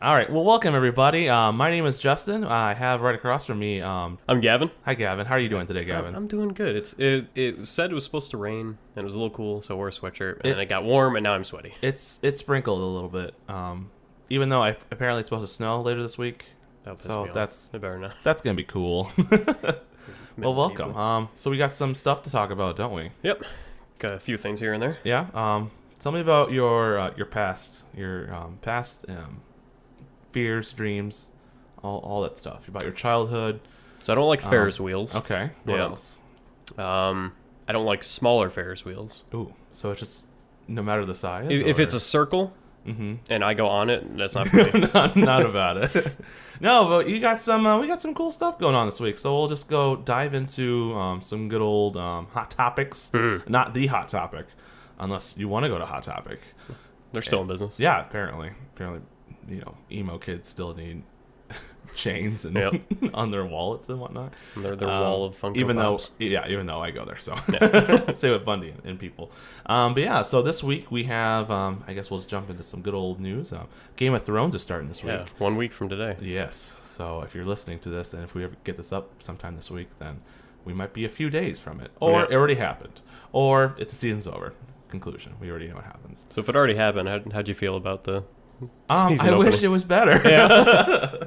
All right. Well, welcome everybody. My name is Justin. I have right across from me. I'm Gavin. Hi, Gavin. How are you doing today, Gavin? I'm doing good. It said it was supposed to rain and it was a little cool, so I wore a sweatshirt and then it got warm and now I'm sweaty. It's sprinkled a little bit. Even though apparently it's supposed to snow later this week. So that's it better not. That's gonna be cool. Well, welcome. So we got some stuff to talk about, don't we? Yep. Got a few things here and there. Yeah. Tell me about your past, past fears, dreams, all that stuff about your childhood. So I don't like Ferris wheels. Okay. What else? I don't like smaller Ferris wheels. Ooh. So it's just no matter the size. If it's a circle. Mm-hmm. And I go on it, that's not for me. not about it. No, but we got some cool stuff going on this week. So we'll just go dive into some good old hot topics. Not the hot topic, unless you want to go to hot topic. They're still in business. Yeah, apparently, emo kids still need chains and on their wallets and whatnot. And their wall of Funko even Pops. Even though I go there, so same with Bundy and people. But yeah, so this week we have I guess we'll just jump into some good old news. Game of Thrones is starting this week. Yeah, 1 week from today. Yes. So if you're listening to this, and if we ever get this up sometime this week, then we might be a few days from it, or it already happened, or the season's over. Conclusion: we already know what happens. So if it already happened, how'd you feel about the? I wish it was better. Yeah.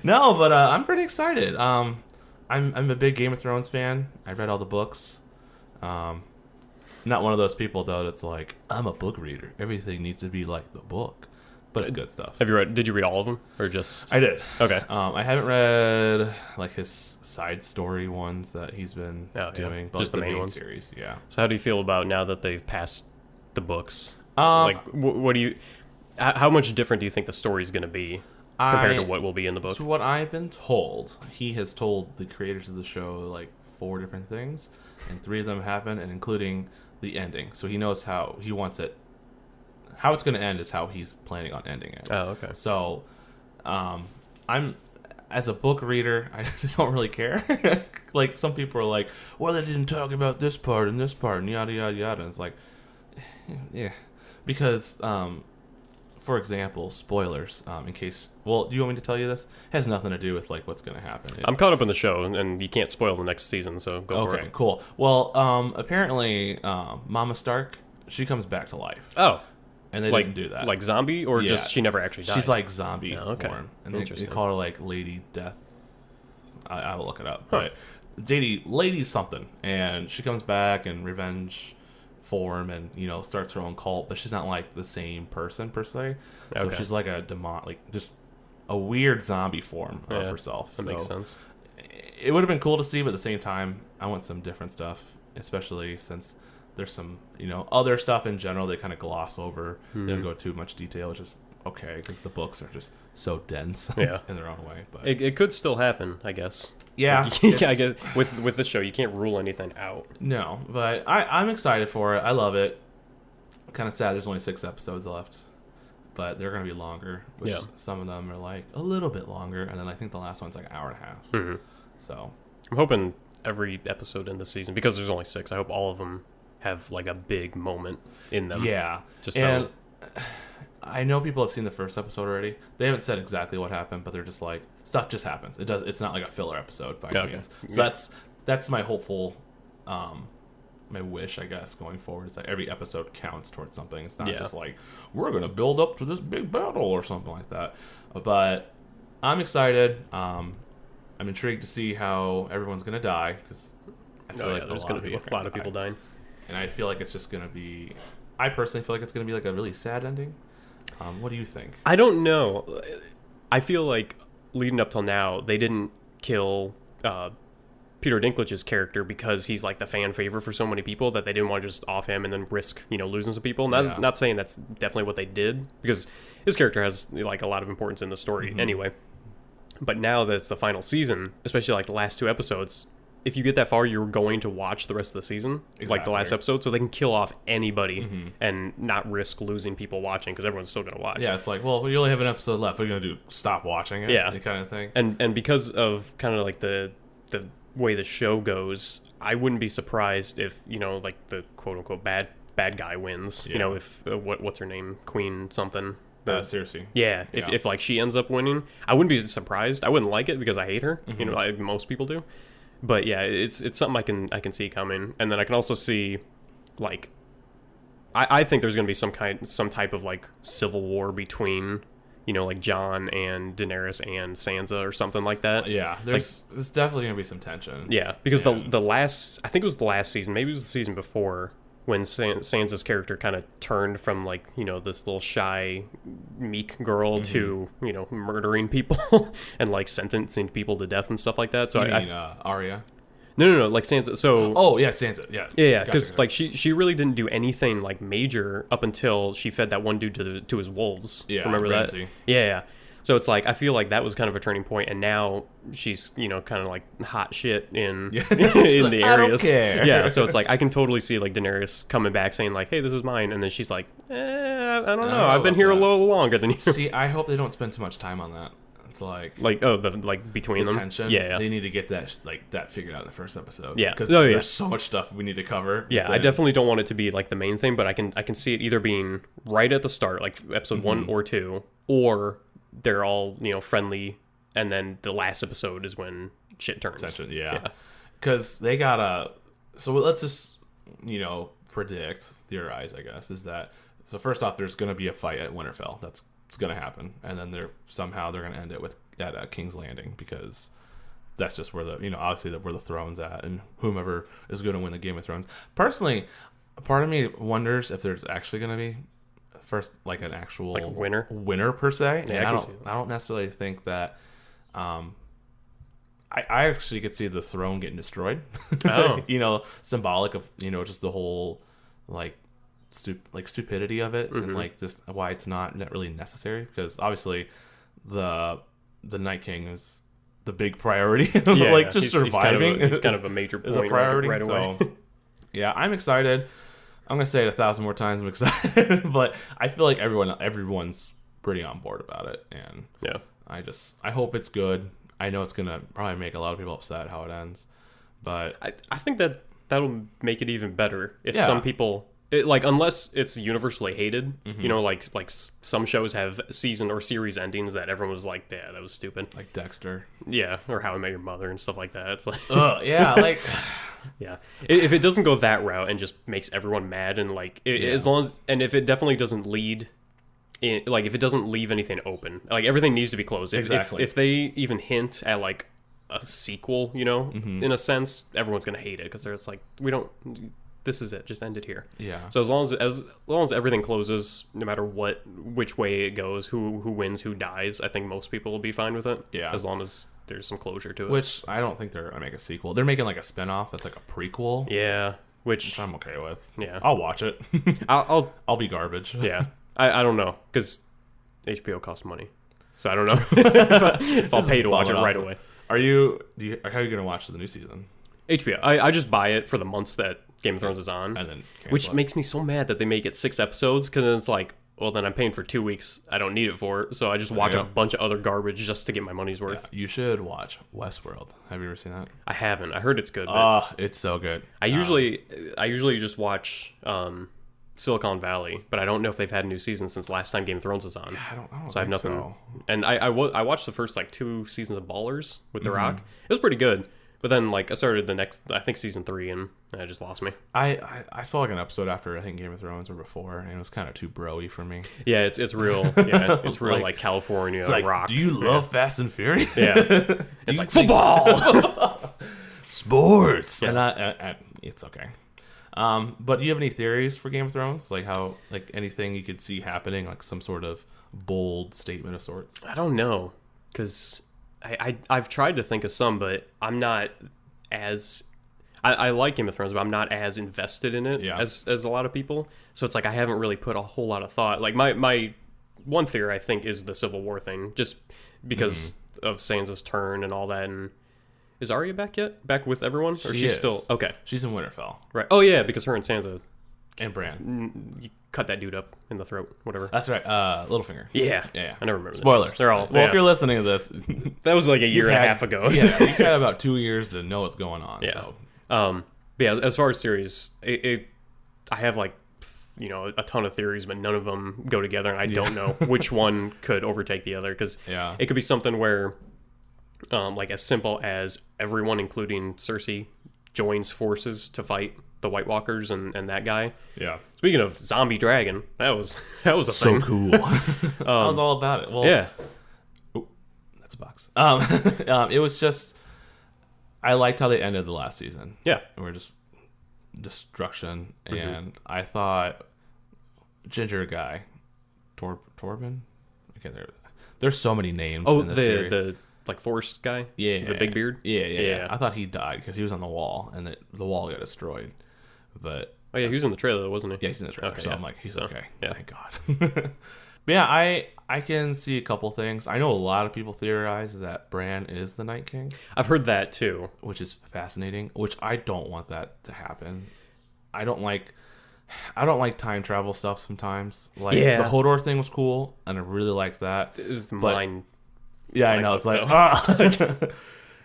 No, but I'm pretty excited. I'm a big Game of Thrones fan. I read all the books. Not one of those people though that's like, I'm a book reader. Everything needs to be like the book. But it's good stuff. Did you read all of them or just? I did. Okay. I haven't read like his side story ones that he's been doing, but just the main ones. ones. Series. Yeah. So how do you feel about now that they've passed the books? What do you? How much different do you think the story's going to be compared to what will be in the book? To what I've been told, he has told the creators of the show like 4 different things, and 3 of them happen, and including the ending. So he knows how he wants it. How it's going to end is how he's planning on ending it. Oh, okay. So, I'm as a book reader, I don't really care. Like some people are like, well, they didn't talk about this part and yada yada yada. And it's like, yeah, because for example, spoilers. In case, well, do you want me to tell you this? It has nothing to do with like what's going to happen. I'm caught up in the show, and you can't spoil the next season, so go for it. Okay, cool. Well, apparently, Mama Stark, she comes back to life. Oh. And they didn't do that. Like zombie, or just she never actually died? She's like zombie form. And they call her like Lady Death. I will look it up. But Lady something. And she comes back in revenge form and, starts her own cult. But she's not like the same person per se. So she's like a demon, like just a weird zombie form of herself. That makes sense. It would have been cool to see, but at the same time, I want some different stuff, especially since there's some, other stuff in general they kind of gloss over. They don't go too much detail, which is okay because the books are just so dense in their own way. But it could still happen, I guess. Yeah, I guess with the show, you can't rule anything out. No, but I'm excited for it. I love it. Kind of sad there's only 6 episodes left, but they're going to be longer. Which some of them are like a little bit longer, and then I think the last one's like an hour and a half. Mm-hmm. So I'm hoping every episode in the season, because there's only 6, I hope all of them have like a big moment in them. Yeah. And I know people have seen the first episode already. They haven't said exactly what happened, but they're just like, stuff just happens. It's not like a filler episode by any means. So that's my hopeful my wish, I guess, going forward, is that every episode counts towards something. It's not just like, we're gonna build up to this big battle or something like that. But I'm excited. I'm intrigued to see how everyone's gonna die, because I feel like there's gonna be a lot of people dying. And I feel like it's just going to be... I personally feel like it's going to be like a really sad ending. What do you think? I don't know. I feel like leading up till now, they didn't kill Peter Dinklage's character because he's like the fan favorite for so many people that they didn't want to just off him and then risk, losing some people. And that's not saying that's definitely what they did, because his character has like a lot of importance in the story anyway. But now that it's the final season, especially like the last 2 episodes... If you get that far, you're going to watch the rest of the season, like the last episode, so they can kill off anybody and not risk losing people watching, because everyone's still going to watch. Yeah, it's like, well, we only have an episode left. What are you going to do? Stop watching it? Yeah. Kind of thing. And because of kind of like the way the show goes, I wouldn't be surprised if, like the quote-unquote bad guy wins. If, what's her name? Queen something. Seriously. Yeah, if like she ends up winning, I wouldn't be surprised. I wouldn't like it because I hate her. You know, like most people do. But yeah, it's something I can see coming, and then I can also see, like, I think there's gonna be some type of like civil war between, you know, like Jon and Daenerys and Sansa or something like that. Yeah, there's definitely gonna be some tension. Yeah, because the last, I think it was the last season, maybe it was the season before, when Sansa's character kind of turned from, like, you know, this little shy, meek girl to, you know, murdering people and like sentencing people to death and stuff like that. So you mean Arya? No, like Sansa. So Sansa. Yeah. Yeah, because like she really didn't do anything like major up until she fed that one dude to his wolves. Yeah, remember Ramsay. that? Yeah. So it's like I feel like that was kind of a turning point, and now she's, you know, kind of like hot shit in in the areas. I don't care. Yeah, so it's like I can totally see like Daenerys coming back saying like, "Hey, this is mine," and then she's like, I don't know, I've been here a little longer than you. See, I hope they don't spend too much time on that. It's like between them. Tension. Yeah, they need to get that figured out in the first episode. Yeah, because there's so much stuff we need to cover. Yeah, I definitely don't want it to be like the main thing, but I can see it either being right at the start, like episode 1 or 2, or they're all, you know, friendly, and then the last episode is when shit turns. Tension, yeah. Because they gotta. So let's just, you know, theorize, I guess, is that. So first off, there's gonna be a fight at Winterfell. It's gonna happen, and then they're gonna end it at King's Landing, because that's just where obviously where the throne's at, and whomever is gonna win the Game of Thrones. Personally, part of me wonders if there's actually gonna be first like an actual like winner per se. Yeah, I don't necessarily think that. I actually could see the throne getting destroyed. Oh. You know, symbolic of, you know, just the whole like stupidity of it, and like this why it's not really necessary, because obviously the Night King is the big priority. Like just surviving. He's kind of a major point, is a priority right away. So, yeah, I'm excited. I'm gonna say it 1,000 more times. I'm excited, but I feel like everyone's pretty on board about it, and yeah, I hope it's good. I know it's gonna probably make a lot of people upset how it ends, but I think that'll make it even better if some people. Like, unless it's universally hated, you know, like some shows have season or series endings that everyone was like, yeah, that was stupid. Like Dexter. Yeah, or How I Met Your Mother and stuff like that. It's like, yeah, like, yeah. If it doesn't go that route and just makes everyone mad, and like, as long as, and if it definitely doesn't lead, like, if it doesn't leave anything open, like, everything needs to be closed. Exactly. If they even hint at like a sequel, you know, in a sense, everyone's gonna hate it, because they're like, this is it. Just end it here. Yeah. So as long as everything closes, no matter which way it goes, who wins, who dies, I think most people will be fine with it. Yeah. As long as there's some closure to it. Which I don't think they're gonna make a sequel. They're making like a spinoff that's like a prequel. Yeah. Which I'm okay with. Yeah. I'll watch it. I'll be garbage. Yeah. I don't know, because HBO costs money, so I don't know if I'll pay to watch it right away. How are you gonna watch the new season? HBO. I just buy it for the months that Game of Thrones is on, and then which makes me so mad that they make it 6 episodes, because then it's like, well, then I'm paying for 2 weeks. I don't need it for it, so I just watch a bunch of other garbage just to get my money's worth. Yeah, you should watch Westworld. Have you ever seen that? I haven't. I heard it's good. It's so good. I usually just watch Silicon Valley, but I don't know if they've had a new season since last time Game of Thrones was on. Yeah, I don't so I have nothing. So. And I watched the first like 2 seasons of Ballers with The Rock. It was pretty good. But then, like, I started the next, I think, season 3, and it just lost me. I saw like an episode after, I think, Game of Thrones or before, and it was kind of too bro-y for me. Yeah, it's real. Yeah, it's real like California it's like, rock. Do you love Fast and Furious? Yeah, it's like football, sports, yeah. And it's okay. But do you have any theories for Game of Thrones? Like how, like anything you could see happening, like some sort of bold statement of sorts? I don't know, because I've tried to think of some, but I'm not as... I like Game of Thrones, but I'm not as invested in it as a lot of people. So it's like I haven't really put a whole lot of thought. Like my one theory, I think, is the Civil War thing, just because of Sansa's turn and all that. And is Arya back yet? Back with everyone? Or she's still... Okay. She's in Winterfell. Right. Oh, yeah, because her and Sansa... And Bran. You cut that dude up in the throat, whatever. That's right. Littlefinger. Yeah. I never remember. Spoilers. They're all... Well, if you're listening to this... That was like a year and a half ago. Yeah, you've had about 2 years to know what's going on. Yeah. So. But yeah, as far as series, I have like a ton of theories, but none of them go together, and I don't know which one could overtake the other, because it could be something where, like as simple as everyone, including Cersei, joins forces to fight the White Walkers and that guy. Yeah. Speaking of zombie dragon, that was a so thing. Cool. I was all about it. Well, yeah. Oh, that's a box. It was just, I liked how they ended the last season. Yeah. We're just destruction, and I thought ginger guy, Torben. Okay, there's so many names. Oh, in this series. the like forest guy. Yeah, the big beard. Yeah. I thought he died because he was on the wall, and the wall got destroyed. But oh yeah, he was in the trailer, wasn't he? Yeah, he's in the trailer. Okay, so yeah. I'm like, he's okay. Yeah. Thank God. But yeah, I can see a couple things. I know a lot of people theorize that Bran is the Night King. I've heard that too, which is fascinating. Which I don't want that to happen. I don't like time travel stuff sometimes. Like the Hodor thing was cool, and I really liked that. It was mind. Yeah, I know. It's like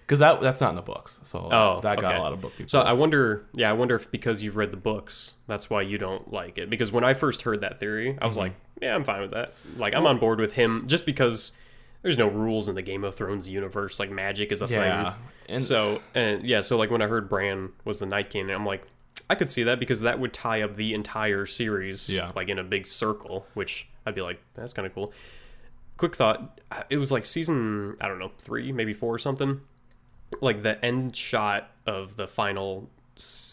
because that's not in the books, so that got a lot of book people. So I wonder if because you've read the books, that's why you don't like it. Because when I first heard that theory, I was like, yeah, I'm fine with that. Like, I'm on board with him just because there's no rules in the Game of Thrones universe. Like, magic is a thing. And so like when I heard Bran was the Night King, I'm like, I could see that because that would tie up the entire series, like in a big circle, which I'd be like, that's kind of cool. Quick thought, it was like season, I don't know, 3, maybe 4 or something. Like the end shot of the final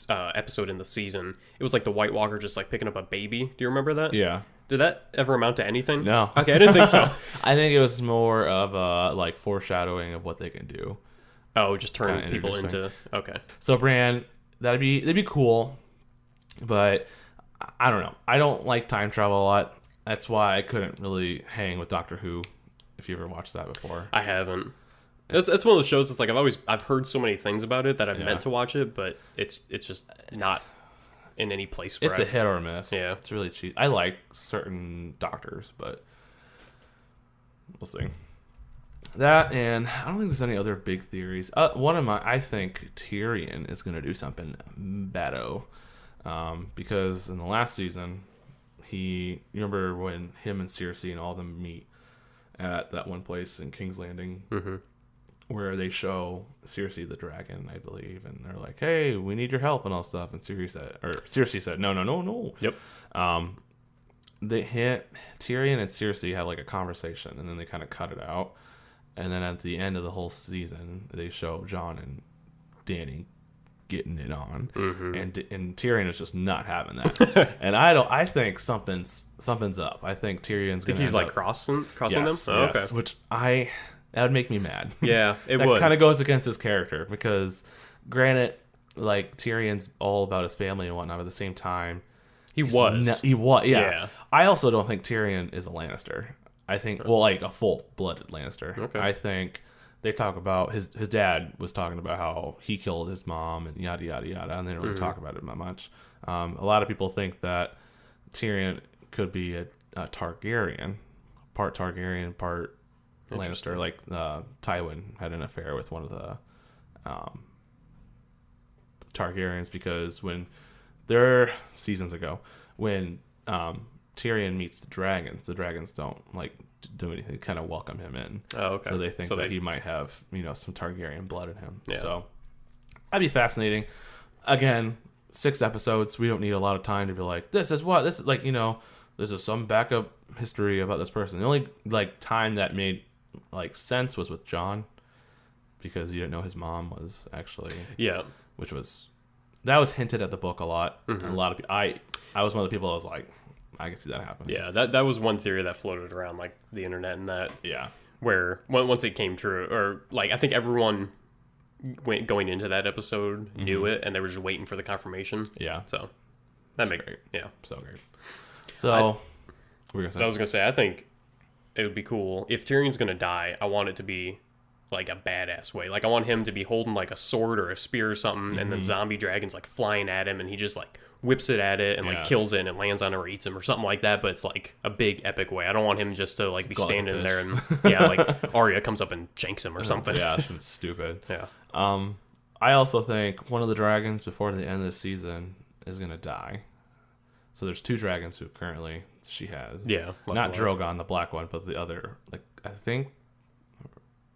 episode in the season, it was like the White Walker just like picking up a baby. Do you remember that? Yeah. Did that ever amount to anything? No. Okay, I didn't think so. I think it was more of a like foreshadowing of what they can do. Oh, just turn people into okay. So Bran, that'd be cool, but I don't know. I don't like time travel a lot. That's why I couldn't really hang with Doctor Who. If you ever watched that before, I haven't. It's one of those shows. It's like I've heard so many things about it that I've meant to watch it, but it's just not in any place where it's a hit or a miss. Yeah, it's really cheap. I like certain doctors, but we'll see. That, and I don't think there's any other big theories. I think Tyrion is going to do something bado, because in the last season, you remember when him and Cersei and all of them meet at that one place in King's Landing, where they show Cersei the dragon, I believe, and they're like, "Hey, we need your help" and all stuff. And Cersei said, "No." Yep. Tyrion and Cersei have like a conversation, and then they kind of cut it out. And then at the end of the whole season, they show Jon and Dany getting it on, and Tyrion is just not having that. And I think something's up. I think Tyrion's gonna. He's like crossing them. Oh, yes, okay. Which that would make me mad. Yeah, it that would. Kind of goes against his character because, granted, like Tyrion's all about his family and whatnot, but at the same time, he was. Yeah. I also don't think Tyrion is a Lannister. I think, like a full-blooded Lannister. Okay. I think they talk about his dad was talking about how he killed his mom and yada yada yada, and they don't really talk about it that much. A lot of people think that Tyrion could be a Targaryen, part Lannister. Like Tywin had an affair with one of the Targaryens because when they're seasons ago when Tyrion meets the dragons don't like do anything. They kind of welcome him in. Oh, okay. So they think that he might have, some Targaryen blood in him. Yeah. So that'd be fascinating. Again, 6 episodes. We don't need a lot of time to be like, this is like, this is some backup history about this person. The only like time that made like sense was with Jon, because you didn't know his mom was actually that was hinted at the book a lot. And a lot of people, I was one of the people that was like, I can see that happen. Yeah, that was one theory that floated around like the internet and that. Yeah. Where once it came true, or like I think everyone going into that episode knew it, and they were just waiting for the confirmation. Yeah. So that makes great. Yeah. So great. So I was gonna say I think it would be cool if Tyrion's gonna die. I want it to be like a badass way. Like I want him to be holding like a sword or a spear or something, and then zombie dragons like flying at him, and he just like whips it at it and like kills it and it lands on it or eats him or something like that. But it's like a big epic way. I don't want him just to like be standing there and like Arya comes up and janks him or something. Yeah, something stupid. Yeah. I also think one of the dragons before the end of the season is gonna die. So there's 2 dragons who currently she has. Yeah. Not Drogon, the black one, but the other. Like I think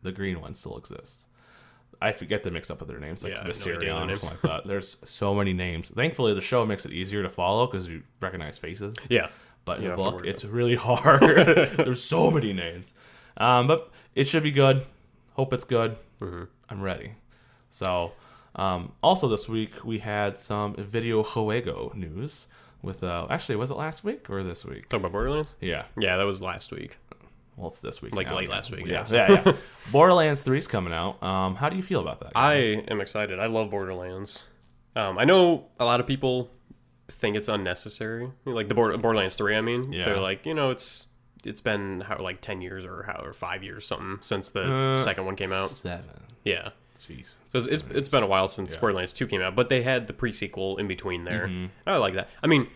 the green one still exists. I forget them mixed up with their names, like Viserion or something like that. There's so many names. Thankfully, the show makes it easier to follow because you recognize faces. Yeah. But in the book, it's really hard. There's so many names. But it should be good. Hope it's good. Mm-hmm. I'm ready. So, also this week, we had some video juego news with, actually, was it last week or this week? Talking about Borderlands? Yeah. Yeah, that was last week. Well, it's this week. Like now, late last week. Yeah. Borderlands 3 is coming out. How do you feel about that? I am excited. I love Borderlands. I know a lot of people think it's unnecessary. Like the Borderlands 3, I mean. Yeah. They're like, it's been like 10 years or 5 years something since the second one came out. 7. Yeah. Jeez. So it's been a while since Borderlands 2 came out, but they had the pre-sequel in between there. Mm-hmm. I like that. I mean,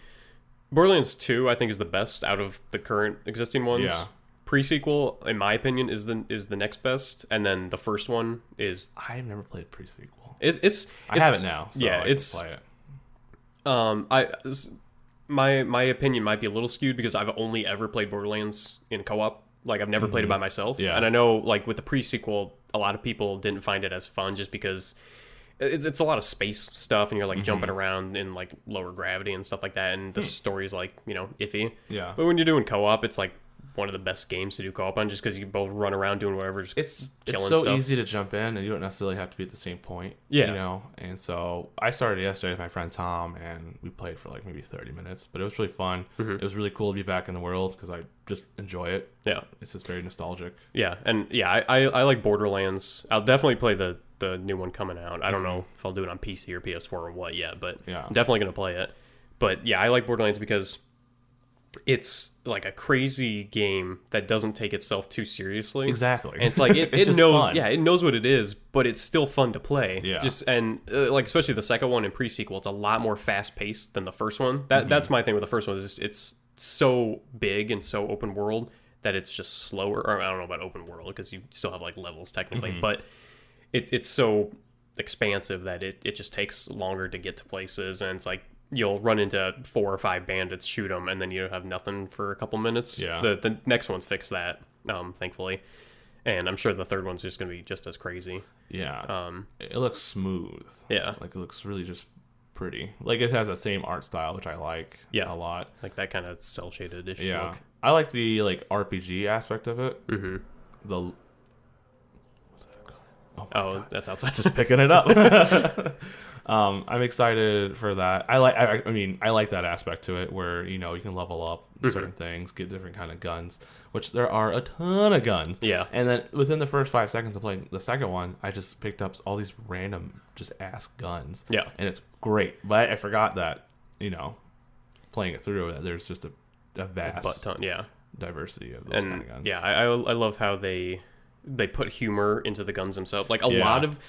Borderlands 2 I think is the best out of the current existing ones. Yeah. Pre-sequel, in my opinion, is the next best, and then the first one is. I've never played pre-sequel. I have it now. So yeah, I it's can play it. My opinion might be a little skewed because I've only ever played Borderlands in co-op. Like I've never played it by myself. Yeah. And I know like with the pre-sequel, a lot of people didn't find it as fun just because it's a lot of space stuff and you're like jumping around in like lower gravity and stuff like that, and the story's like iffy. Yeah. But when you're doing co-op, it's like one of the best games to do co-op on just because you both run around doing whatever. Just it's killing so stuff. easy to jump in and you don't necessarily have to be at the same point. Yeah. And so I started yesterday with my friend Tom and we played for like maybe 30 minutes, but it was really fun. It was really cool to be back in the world because I just enjoy it. Yeah. It's just very nostalgic. Yeah. And yeah, I like Borderlands. I'll definitely play the new one coming out. I don't know if I'll do it on PC or PS4 or what yet, but I'm definitely going to play it. But yeah, I like Borderlands because it's like a crazy game that doesn't take itself too seriously. Exactly. And it's like it knows fun. Yeah, it knows what it is, but it's still fun to play. Yeah. Like especially the second one in pre-sequel, it's a lot more fast-paced than the first one. That's my thing with the first one is it's so big and so open world that it's just slower. Or I don't know about open world because you still have like levels technically, but it's so expansive that it just takes longer to get to places, and it's like you'll run into 4 or 5 bandits, shoot them, and then you have nothing for a couple minutes. Yeah. The next one's fixed that, thankfully. And I'm sure the third one's just going to be just as crazy. Yeah. It looks smooth. Yeah. Like, it looks really just pretty. Like, it has that same art style, which I like a lot. Like that kind of cel-shaded-ish look. look. I like the, like, RPG aspect of it. Mm-hmm. Oh, that's outside. Just picking it up. I'm excited for that. I like that aspect to it where you can level up certain things, get different kind of guns, which there are a ton of guns. Yeah. And then within the first 5 seconds of playing the second one, I just picked up all these random just ass guns. Yeah. And it's great, but I forgot that playing it through that there's just a vast diversity of those kind of guns. Yeah, I love how they put humor into the guns themselves. Like a lot of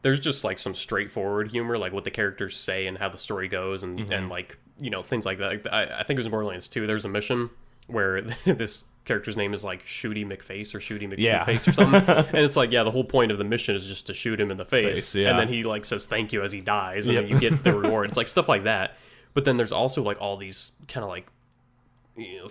there's just like some straightforward humor, like what the characters say and how the story goes, and like things like that. Like, I think it was in Borderlands 2. There's a mission where this character's name is like Shooty McFace or Shooty McShootface or something, and it's like the whole point of the mission is just to shoot him in the face. And then he like says thank you as he dies, and then you get the reward. It's like stuff like that. But then there's also like all these kind of like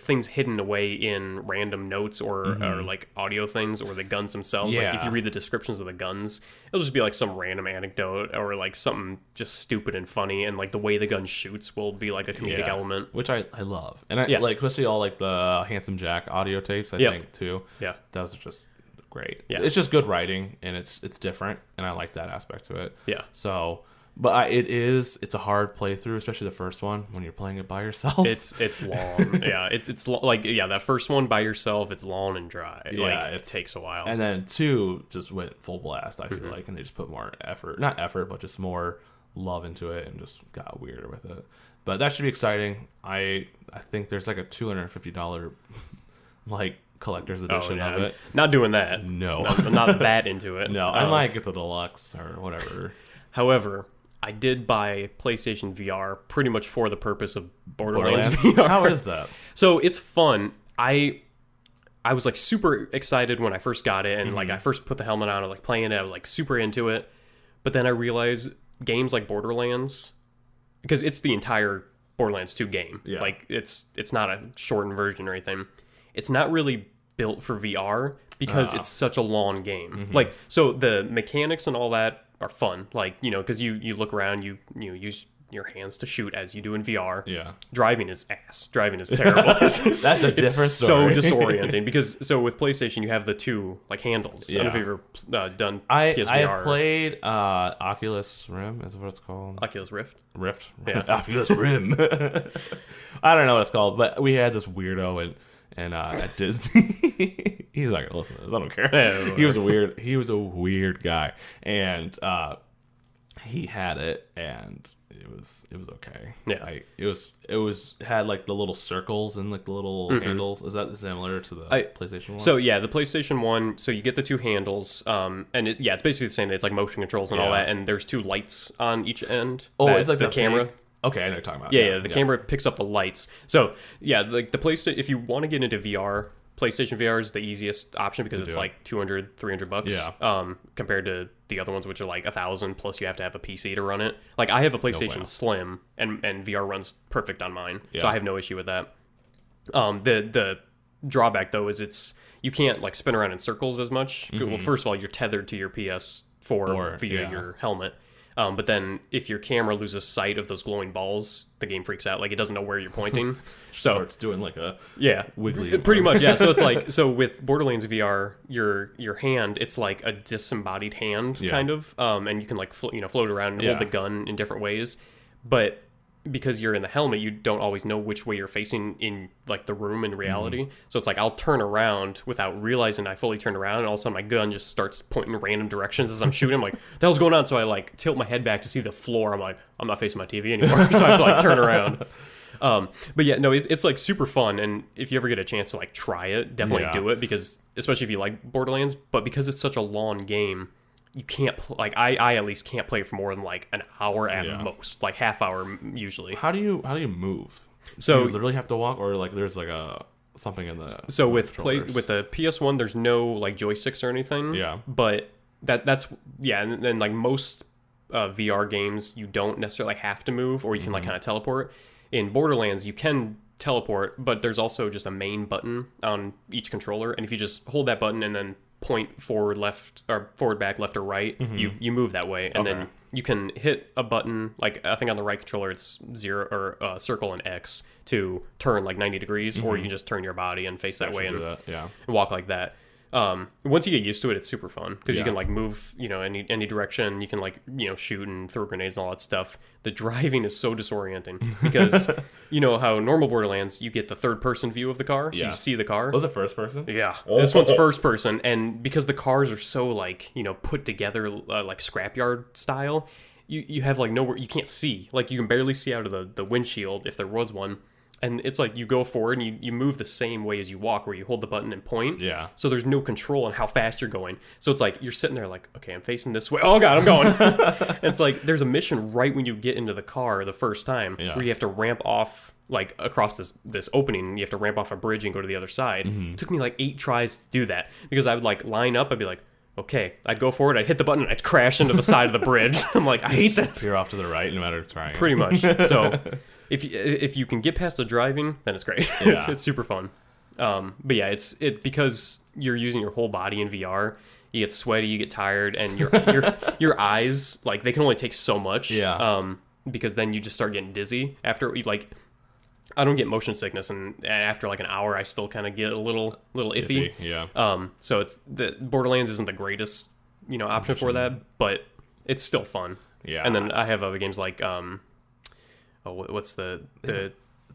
things hidden away in random notes or like audio things or the guns themselves. Like if you read the descriptions of the guns, it'll just be like some random anecdote or like something just stupid and funny, and like the way the gun shoots will be like a comedic element, which I love. And I like especially all like the Handsome Jack audio tapes I think too. Yeah, those are just great. Yeah, it's just good writing and it's different, and I like that aspect to it. Yeah, so but it's a hard playthrough, especially the first one when you're playing it by yourself. It's long. It's like that first one by yourself. It's long and dry. It takes a while. And then 2 just went full blast. I feel like, and they just put more not effort, but just more love into it, and just got weirder with it. But that should be exciting. I think there's like a $250 like collector's edition of it. Not doing that. No, I'm not that into it. No, I might get the deluxe or whatever. However, I did buy PlayStation VR pretty much for the purpose of Borderlands VR. How is that? So it's fun. I was like super excited when I first got it, and like I first put the helmet on, I was like playing it, I was like super into it. But then I realized games like Borderlands, because it's the entire Borderlands 2 game. Yeah. Like it's not a shortened version or anything. It's not really built for VR because it's such a long game. Like, so the mechanics and all that are fun. Like, you know, because you look around, you use your hands to shoot as you do in VR. Yeah. Driving is ass. Driving is terrible. That's a different story. So disorienting because with PlayStation you have the two like handles. I don't know if you've ever done PSVR. I have played Oculus Rim, is what it's called. Oculus Rift. Yeah. Oculus Rim. I don't know what it's called, but we had this weirdo and at Disney. He's not gonna listen to this. I don't care. Yeah, He was a weird guy, and he had it, and it was okay. Yeah, it had like the little circles and like the little handles. Is that similar to the PlayStation 1? So yeah, the PlayStation 1. So you get the two handles, and it's basically the same. It's like motion controls and all that, and there's two lights on each end. Oh, it's like the camera. Okay, I know what you're talking about. Yeah, the camera picks up the lights. So yeah, like the PlayStation. If you want to get into VR, PlayStation VR is the easiest option because it's like $200-$300. Yeah. Compared to the other ones, which are like $1,000 plus you have to have a PC to run it. Like I have a PlayStation Slim, and VR runs perfect on mine, so I have no issue with that. The drawback though is you can't like spin around in circles as much. Well, first of all, you're tethered to your PS4 via your helmet. But then if your camera loses sight of those glowing balls, the game freaks out. Like it doesn't know where you're pointing. So starts doing like a wiggly. Pretty much, yeah. So it's like with Borderlands VR, your hand, it's like a disembodied hand kind of, and you can like float around and hold the gun in different ways. But because you're in the helmet, you don't always know which way you're facing in like the room in reality. So it's like I'll turn around without realizing I fully turned around, and all of a sudden my gun just starts pointing random directions as I'm shooting. I'm like, what the hell's going on? So I like tilt my head back to see the floor. I'm like, I'm not facing my TV anymore, so I have to like turn around. But yeah, no, it's like super fun, and if you ever get a chance to like try it, definitely do it, because especially if you like Borderlands, but because it's such a long game, you can't I at least can't play it for more than like an hour at most, like half hour usually. How do you move? So do you literally have to walk, or like there's like something in the with the PS1 there's no like joysticks or anything. Yeah. But that's and then like most VR games you don't necessarily have to move, or you can like kind of teleport. In Borderlands you can teleport, but there's also just a main button on each controller, and if you just hold that button and then point forward, left, or forward, back, left, or right, you move that way, and then you can hit a button, like I think on the right controller it's circle and X to turn like 90 degrees, or you can just turn your body and face that way and walk like that. Once you get used to it, it's super fun because you can like move, any direction. You can like, shoot and throw grenades and all that stuff. The driving is so disorienting because you know how normal Borderlands, you get the third person view of the car. So you see the car. Was it first person? Yeah. This one's first person. And because the cars are so like, put together like scrapyard style, you have like nowhere, you can't see. Like you can barely see out of the windshield if there was one. And it's like you go forward and you move the same way as you walk, where you hold the button and point. Yeah. So there's no control on how fast you're going. So it's like you're sitting there like, okay, I'm facing this way. Oh, God, I'm going. And it's like there's a mission right when you get into the car the first time where you have to ramp off like across this opening. You have to ramp off a bridge and go to the other side. It took me like 8 tries to do that because I would like line up. I'd be like, okay, I'd go forward, I'd hit the button, and I'd crash into the side of the bridge. I'm like, I hate this. You're off to the right no matter trying. Pretty much. So if you can get past the driving, then it's great. It's super fun. But yeah, because you're using your whole body in VR. You get sweaty, you get tired, and your eyes, like, they can only take so much. Yeah. Because then you just start getting dizzy after I don't get motion sickness, and after like an hour, I still kind of get a little iffy. Yeah. So it's the Borderlands isn't the greatest, option for that, but it's still fun. Yeah. And then I have other games like what's the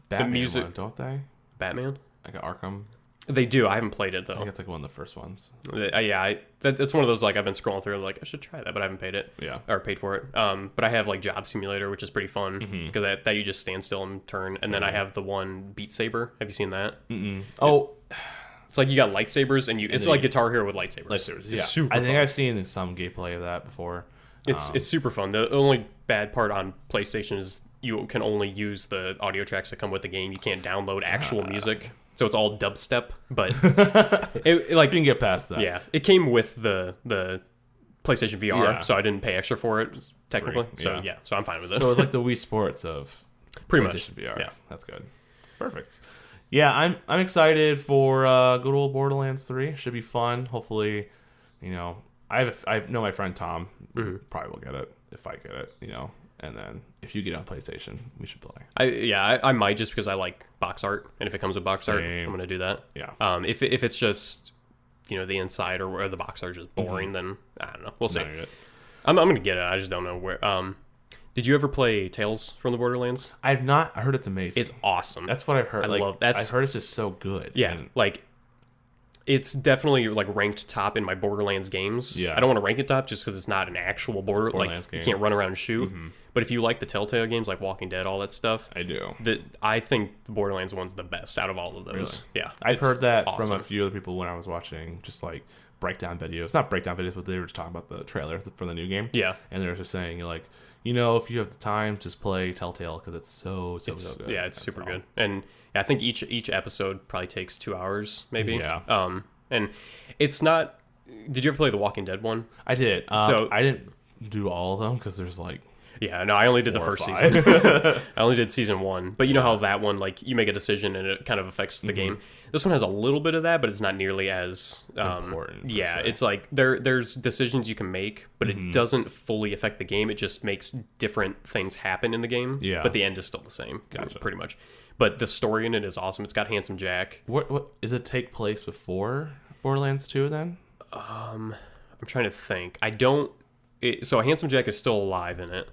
Batman music one, don't they? Batman? Like Arkham. They do. I haven't played it though. I think it's like one of the first ones. That's one of those like I've been scrolling through and like I should try that, but I haven't paid it. Yeah. Or paid for it. But I have like Job Simulator, which is pretty fun because that you just stand still and turn. And then I have the one Beat Saber. Have you seen that? Oh. It's like you got lightsabers and it's like Guitar Hero with lightsabers. It's super fun. I think I've seen some gameplay of that before. It's super fun. The only bad part on PlayStation is you can only use the audio tracks that come with the game. You can't download actual music. So it's all dubstep, but it like you can get past that. Yeah, it came with the PlayStation VR, so I didn't pay extra for it technically. Free. So so I'm fine with it. So it's like the Wii Sports of Pretty much. PlayStation VR. Yeah. That's good. Perfect. Yeah, I'm excited for good old Borderlands 3. Should be fun. Hopefully, I know my friend Tom probably will get it if I get it, and then if you get it on PlayStation, we should play. I might, just because I like box art, and if it comes with box art, I'm gonna do that. Yeah. If it's just the inside or the box art is just boring, then I don't know. We'll see. I'm gonna get it. I just don't know where. Did you ever play Tales from the Borderlands? I have not. I heard it's amazing. It's awesome. That's what I've heard. I've heard it's just so good. Yeah, it's definitely ranked top in my Borderlands games. Yeah. I don't want to rank it top just because it's not an actual Borderlands game. You can't run around and shoot. But if you like the Telltale games like Walking Dead, all that stuff, I do. I think the Borderlands one's the best out of all of those. Really? Yeah, I've heard that awesome. from a few other people when I was watching just breakdown videos. Not breakdown videos, but they were just talking about the trailer for the new game. Yeah, and they were just saying if you have the time, just play Telltale because it's so good. Yeah, it's super good. And I think each episode probably takes 2 hours, maybe. Yeah. And it's not. Did you ever play the Walking Dead one? I did. So I didn't do all of them because there's Yeah, no, I only did the first season. I only did season 1. But you know how that one, you make a decision and it kind of affects the game. This one has a little bit of that, but it's not nearly as important. Yeah, it's there's decisions you can make, but it doesn't fully affect the game. It just makes different things happen in the game. Yeah. But the end is still the same, Gotcha. pretty much. But the story in it is awesome. It's got Handsome Jack. What does it take place before Borderlands 2 then? I'm trying to think. So Handsome Jack is still alive in it.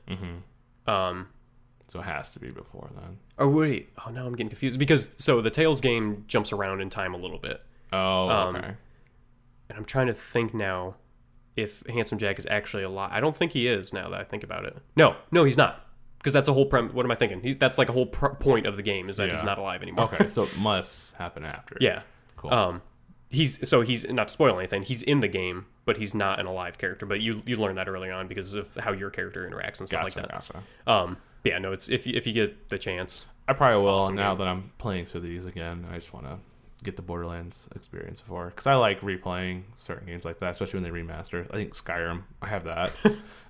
So it has to be before then. Oh wait! Oh no, I'm getting confused because the Tales game jumps around in time a little bit. Oh, okay. And I'm trying to think now if Handsome Jack is actually alive. I don't think he is now that I think about it. No, he's not. Because that's a whole what am I thinking? That's a whole point of the game is that he's not alive anymore. Okay, so it must happen after. Yeah. Cool. He's not to spoil anything. He's in the game, but he's not an alive character. But you learn that early on because of how your character interacts and stuff like that. Gotcha. Yeah, no, it's if you get the chance. I probably will awesome now game. that I'm playing through these again. I just want to get the Borderlands experience before because I like replaying certain games like that, especially when they remaster. I think Skyrim, I have that,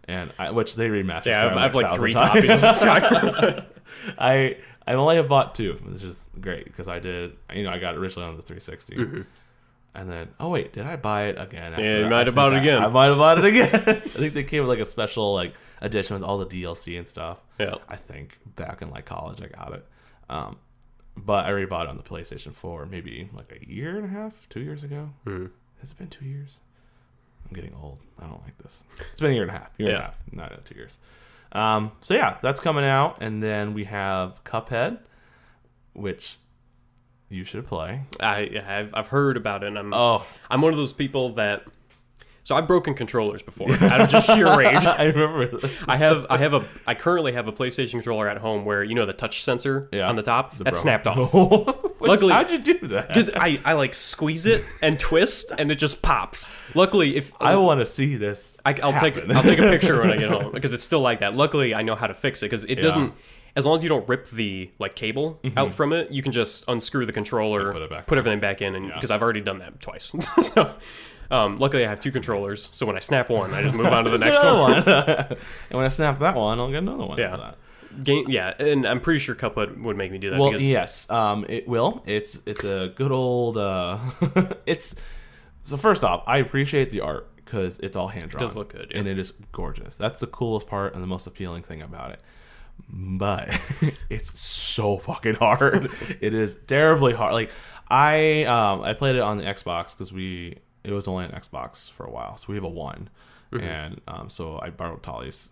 and which they remastered. Yeah, I have 3 copies of Skyrim. I only have bought 2, which is great because I did. I got it originally on the 360. And then, oh wait, did I buy it again? Yeah, you might have bought it again. I might have bought it again. I think they came with a special edition with all the DLC and stuff. Yeah. I think back in college I got it. But I already bought it on the PlayStation 4 maybe a year and a half, 2 years ago. Has it been 2 years? I'm getting old. I don't like this. It's been a year and a half. Year and a half, not 2 years. So yeah, that's coming out. And then we have Cuphead, which you should play. I've heard about it. And I'm one of those people that. So I've broken controllers before out of just sheer rage. I remember. I currently have a PlayStation controller at home where the touch sensor on the top that snapped off. Luckily, how'd you do that? Because I squeeze it and twist and it just pops. Luckily, if I want to see this, I'll take a picture when I get home because it's still like that. Luckily, I know how to fix it because it doesn't. As long as you don't rip the cable out from it, you can just unscrew the controller, put everything back in, and because I've already done that twice. So, luckily I have 2 controllers, so when I snap one, I just move on to the next one. And when I snap that one, I'll get another one. Yeah. And I'm pretty sure Cuphead would make me do that. Well, yes, it will. It's a good old. So first off, I appreciate the art because it's all hand drawn. It does look good, and it is gorgeous. That's the coolest part and the most appealing thing about it. But it's so fucking hard. It is terribly hard. I played it on the Xbox because it was only on Xbox for a while, so we have a 1, and so I borrowed Tali's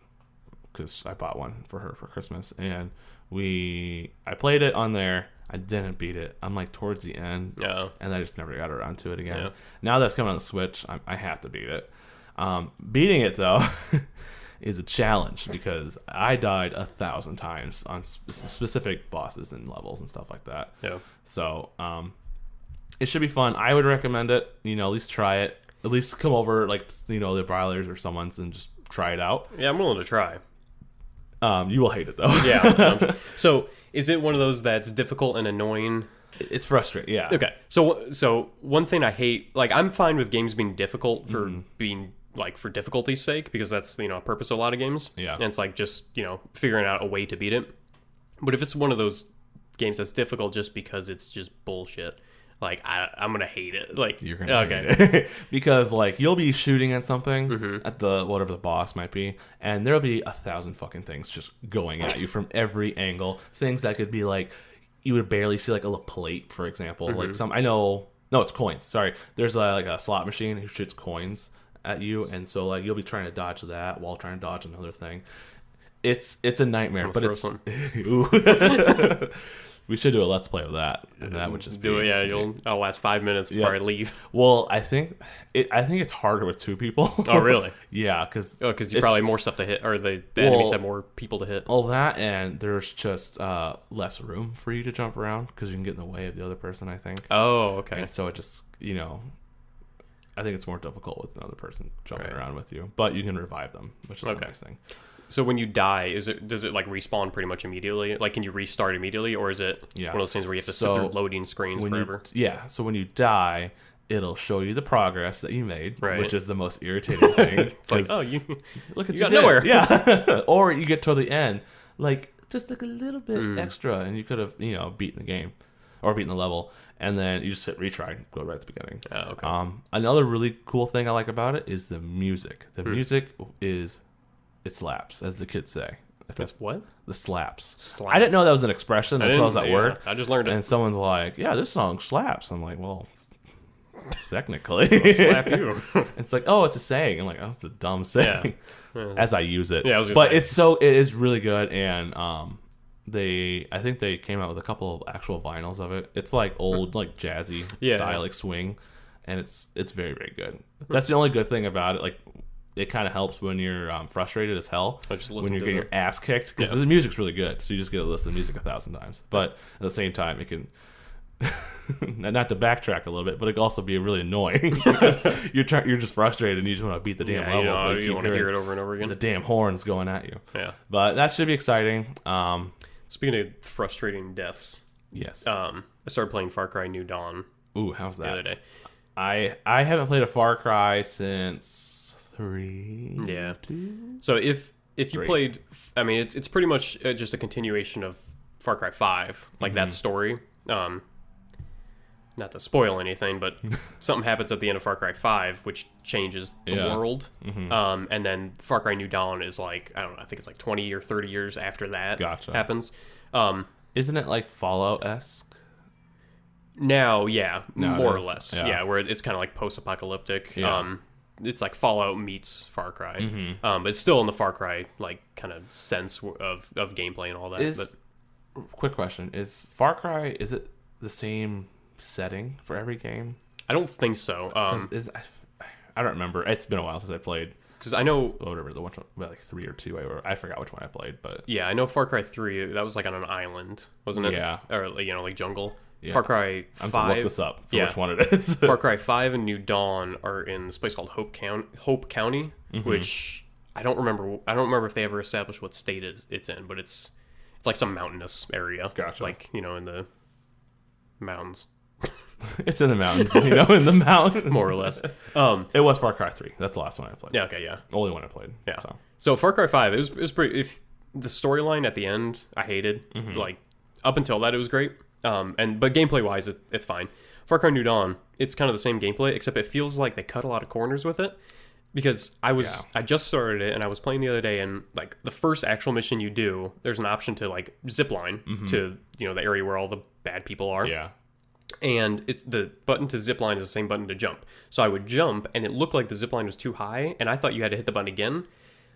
because I bought one for her for Christmas, and I played it on there. I didn't beat it. I'm towards the end, and I just never got around to it again. Yeah. Now that's coming on the Switch, I have to beat it. Beating it though. Is a challenge because I died 1,000 times on specific bosses and levels and stuff like that. Yeah. So it should be fun. I would recommend it. At least try it. At least come over the Brilers or someone's and just try it out. Yeah, I'm willing to try. You will hate it though. Yeah. So is it one of those that's difficult and annoying? It's frustrating. Yeah. Okay. So one thing I hate, I'm fine with games being difficult for being. For difficulty's sake, because that's a purpose of a lot of games. Yeah. And it's just figuring out a way to beat it. But if it's one of those games that's difficult just because it's just bullshit, like I'm gonna hate it. Like you're gonna hate it. Because like you'll be shooting at something at the whatever the boss might be, and there'll be 1,000 fucking things just going at you from every angle. Things that could be like you would barely see, like a little plate, for example. Like no, it's coins. Sorry, there's like a slot machine who shoots coins at you, and so like you'll be trying to dodge that while trying to dodge another thing. It's a nightmare, but it's we should do a let's play of that, and that would just do it. Yeah, I'll last 5 minutes before I leave. Well, I think it's harder with 2 people. Oh, really? Yeah, because you probably have more stuff to hit, or the enemies have more people to hit. All that, and there's just less room for you to jump around because you can get in the way of the other person, I think. Oh, okay. And so it just I think it's more difficult with another person jumping around with you, but you can revive them, which is the nice thing. So when you die, does it like respawn pretty much immediately? Like, can you restart immediately, or is it one of those things where you have to sit through loading screens forever? So when you die, it'll show you the progress that you made, which is the most irritating thing. It's like, oh, you got nowhere. Yeah. Or you get to the end, like just like a little bit extra, and you could have beaten the game or beaten the level, and then you just hit retry, go right at the beginning. Oh, okay. Another really cool thing I like about it is the music. The music is. It slaps, as the kids say. That's what? The slaps. I didn't know that was an expression until I was at work. I just learned it. And someone's like, yeah, this song slaps. I'm like, well, technically. Slap you. It's like, oh, it's a saying. I'm like, oh, it's a dumb saying. Yeah. As I use it. Yeah, I was gonna say. It is really good. And I think they came out with a couple of actual vinyls of it. It's like old, like jazzy style, like swing. And it's very, very good. That's the only good thing about it. Like, it kind of helps when you're frustrated as hell, when you're getting your ass kicked, because the music's really good, so you just get to listen to music 1,000 times. But at the same time, it can not to backtrack a little bit, but it can also be really annoying because you're just frustrated and you just want to beat the damn level. You want to hear it over and over again. The damn horns going at you. Yeah, but that should be exciting. Speaking of frustrating deaths, yes, I started playing Far Cry New Dawn. Ooh, how's that? The other day. I haven't played a Far Cry since 3. Yeah. So if you played, I mean, it's pretty much just a continuation of Far Cry 5, like that story. Not to spoil anything, but something happens at the end of Far Cry 5, which changes the world. And then Far Cry New Dawn is like, I don't know, I think it's like 20 or 30 years after that happens. Isn't it like Fallout-esque? Now, more or less. Yeah, where it's kind of like post-apocalyptic. Yeah. It's like Fallout meets Far Cry. But it's still in the Far Cry like kind of sense of gameplay and all that. Quick question: is Far Cry, is it the same setting for every game? I don't think so. I don't remember. It's been a while since I played. Because I know whatever the one, like 3 or 2. I forgot which one I played, but yeah, I know Far Cry 3. That was like on an island, wasn't it? Yeah, or like jungle. Yeah. Far Cry 5. I'm to look this up for which one it is. Far Cry 5 and New Dawn are in this place called Hope County, which I don't remember. I don't remember if they ever established what state it's in, but it's like some mountainous area. Gotcha. Like in the mountains. It's in the mountains, in the mountains, more or less. It was Far Cry 3. That's the last one I played. Yeah. Okay. Yeah. Only one I played. Yeah. So Far Cry 5, it was pretty. If the storyline at the end, I hated. Like up until that, it was great. But gameplay wise, it's fine. Far Cry New Dawn, it's kind of the same gameplay, except it feels like they cut a lot of corners with it. Because I just started it and I was playing the other day, and like the first actual mission you do, there's an option to like zip line to the area where all the bad people are. Yeah. And it's the button to zip line is the same button to jump. So I would jump, and it looked like the zip line was too high, and I thought you had to hit the button again.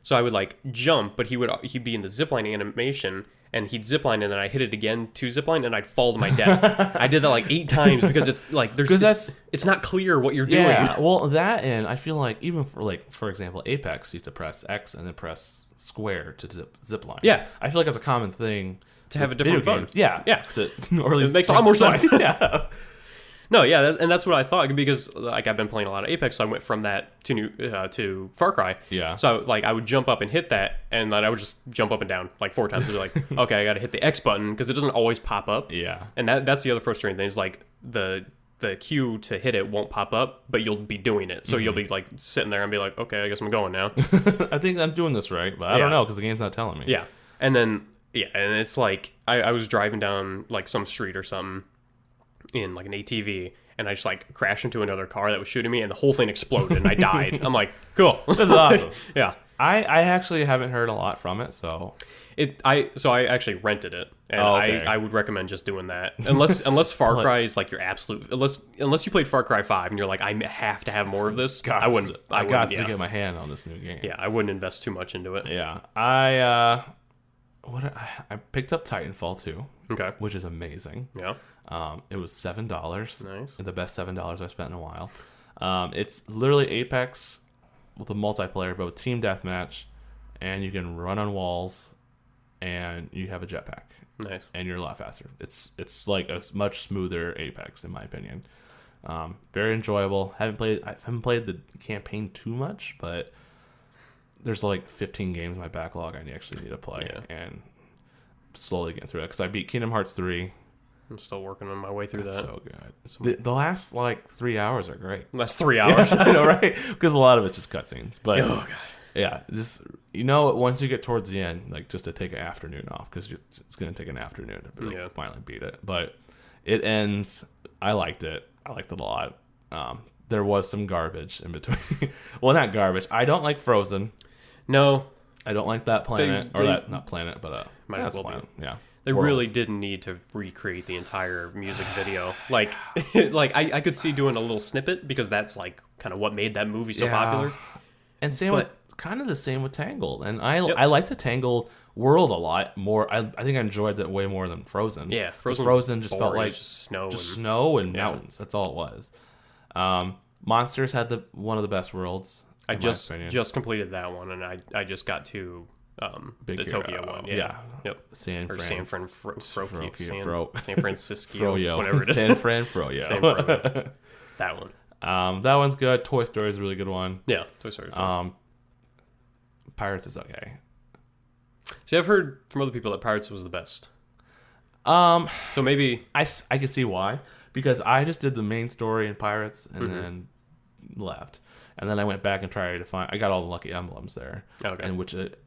So I would like jump, but he'd be in the ziplining animation, and he'd zipline, and then I hit it again to zipline, and I'd fall to my death. I did that like 8 times because it's like it's not clear what you're doing. Yeah, well, that, and I feel like even for example, Apex, you have to press X and then press square to zipline. Yeah, I feel like it's a common thing to have a different button. Yeah. Or at least it makes a lot more sense. Yeah. No, yeah, and that's what I thought, because like I've been playing a lot of Apex, so I went from that to Far Cry. Yeah. So like I would jump up and hit that, and then I would just jump up and down like 4 times. I'd be like, okay, I got to hit the X button because it doesn't always pop up. Yeah. And that's the other frustrating thing is like the cue to hit it won't pop up, but you'll be doing it. So you'll be like sitting there and be like, okay, I guess I'm going now. I think I'm doing this right, but I don't know because the game's not telling me. Yeah. And then Yeah, and it's like I was driving down like some street or something in like an ATV, and I just like crashed into another car that was shooting me, and the whole thing exploded, and I died. I'm like, cool. This is awesome. Yeah. I actually haven't heard a lot from it, so I actually rented it, and okay. I would recommend just doing that unless Far Cry is like your absolute unless you played Far Cry 5 and you're like, I have to have more of this. I wouldn't. I got to get my hand on this new game. Yeah, I wouldn't invest too much into it. Yeah, I picked up Titanfall 2. Okay, which is amazing. Yeah. It was $7. Nice. The best $7 I've spent in a while. It's literally Apex with a multiplayer, but with team deathmatch, and you can run on walls, and you have a jetpack. Nice. And you're a lot faster. It's like a much smoother Apex, in my opinion. Very enjoyable. I haven't played the campaign too much, but there's like 15 games in my backlog I actually need to play, and slowly getting through it because I beat Kingdom Hearts 3. I'm still working on my way through that. So good. The last like 3 hours are great. Last 3 hours, I know, right? Because a lot of it's just cutscenes. But oh god, yeah, just once you get towards the end, like just to take an afternoon off because it's going to take an afternoon to really finally beat it. But it ends. I liked it. I liked it a lot. There was some garbage in between. Well, not garbage. I don't like Frozen. No, I don't like that planet not planet, but might as well planet. Yeah. They really didn't need to recreate the entire music video. Like, I could see doing a little snippet because that's like kind of what made that movie so popular. And kind of the same with Tangled. And I like the Tangled world a lot more. I think I enjoyed that way more than Frozen. Yeah, Frozen just felt like just snow, snow and mountains. That's all it was. Monsters had one of the best worlds. I just completed that one, and I just got to the Tokyo one. Yeah. Yep. San Francisco, whatever it is. San Fran Froyo. That one. That one's good. Toy Story is a really good one. Yeah, Toy Story. Pirates is okay. See, I've heard from other people that Pirates was the best. So maybe I can see why, because I just did the main story in Pirates and then left. And then I went back and tried to find. I got all the lucky emblems there, and which it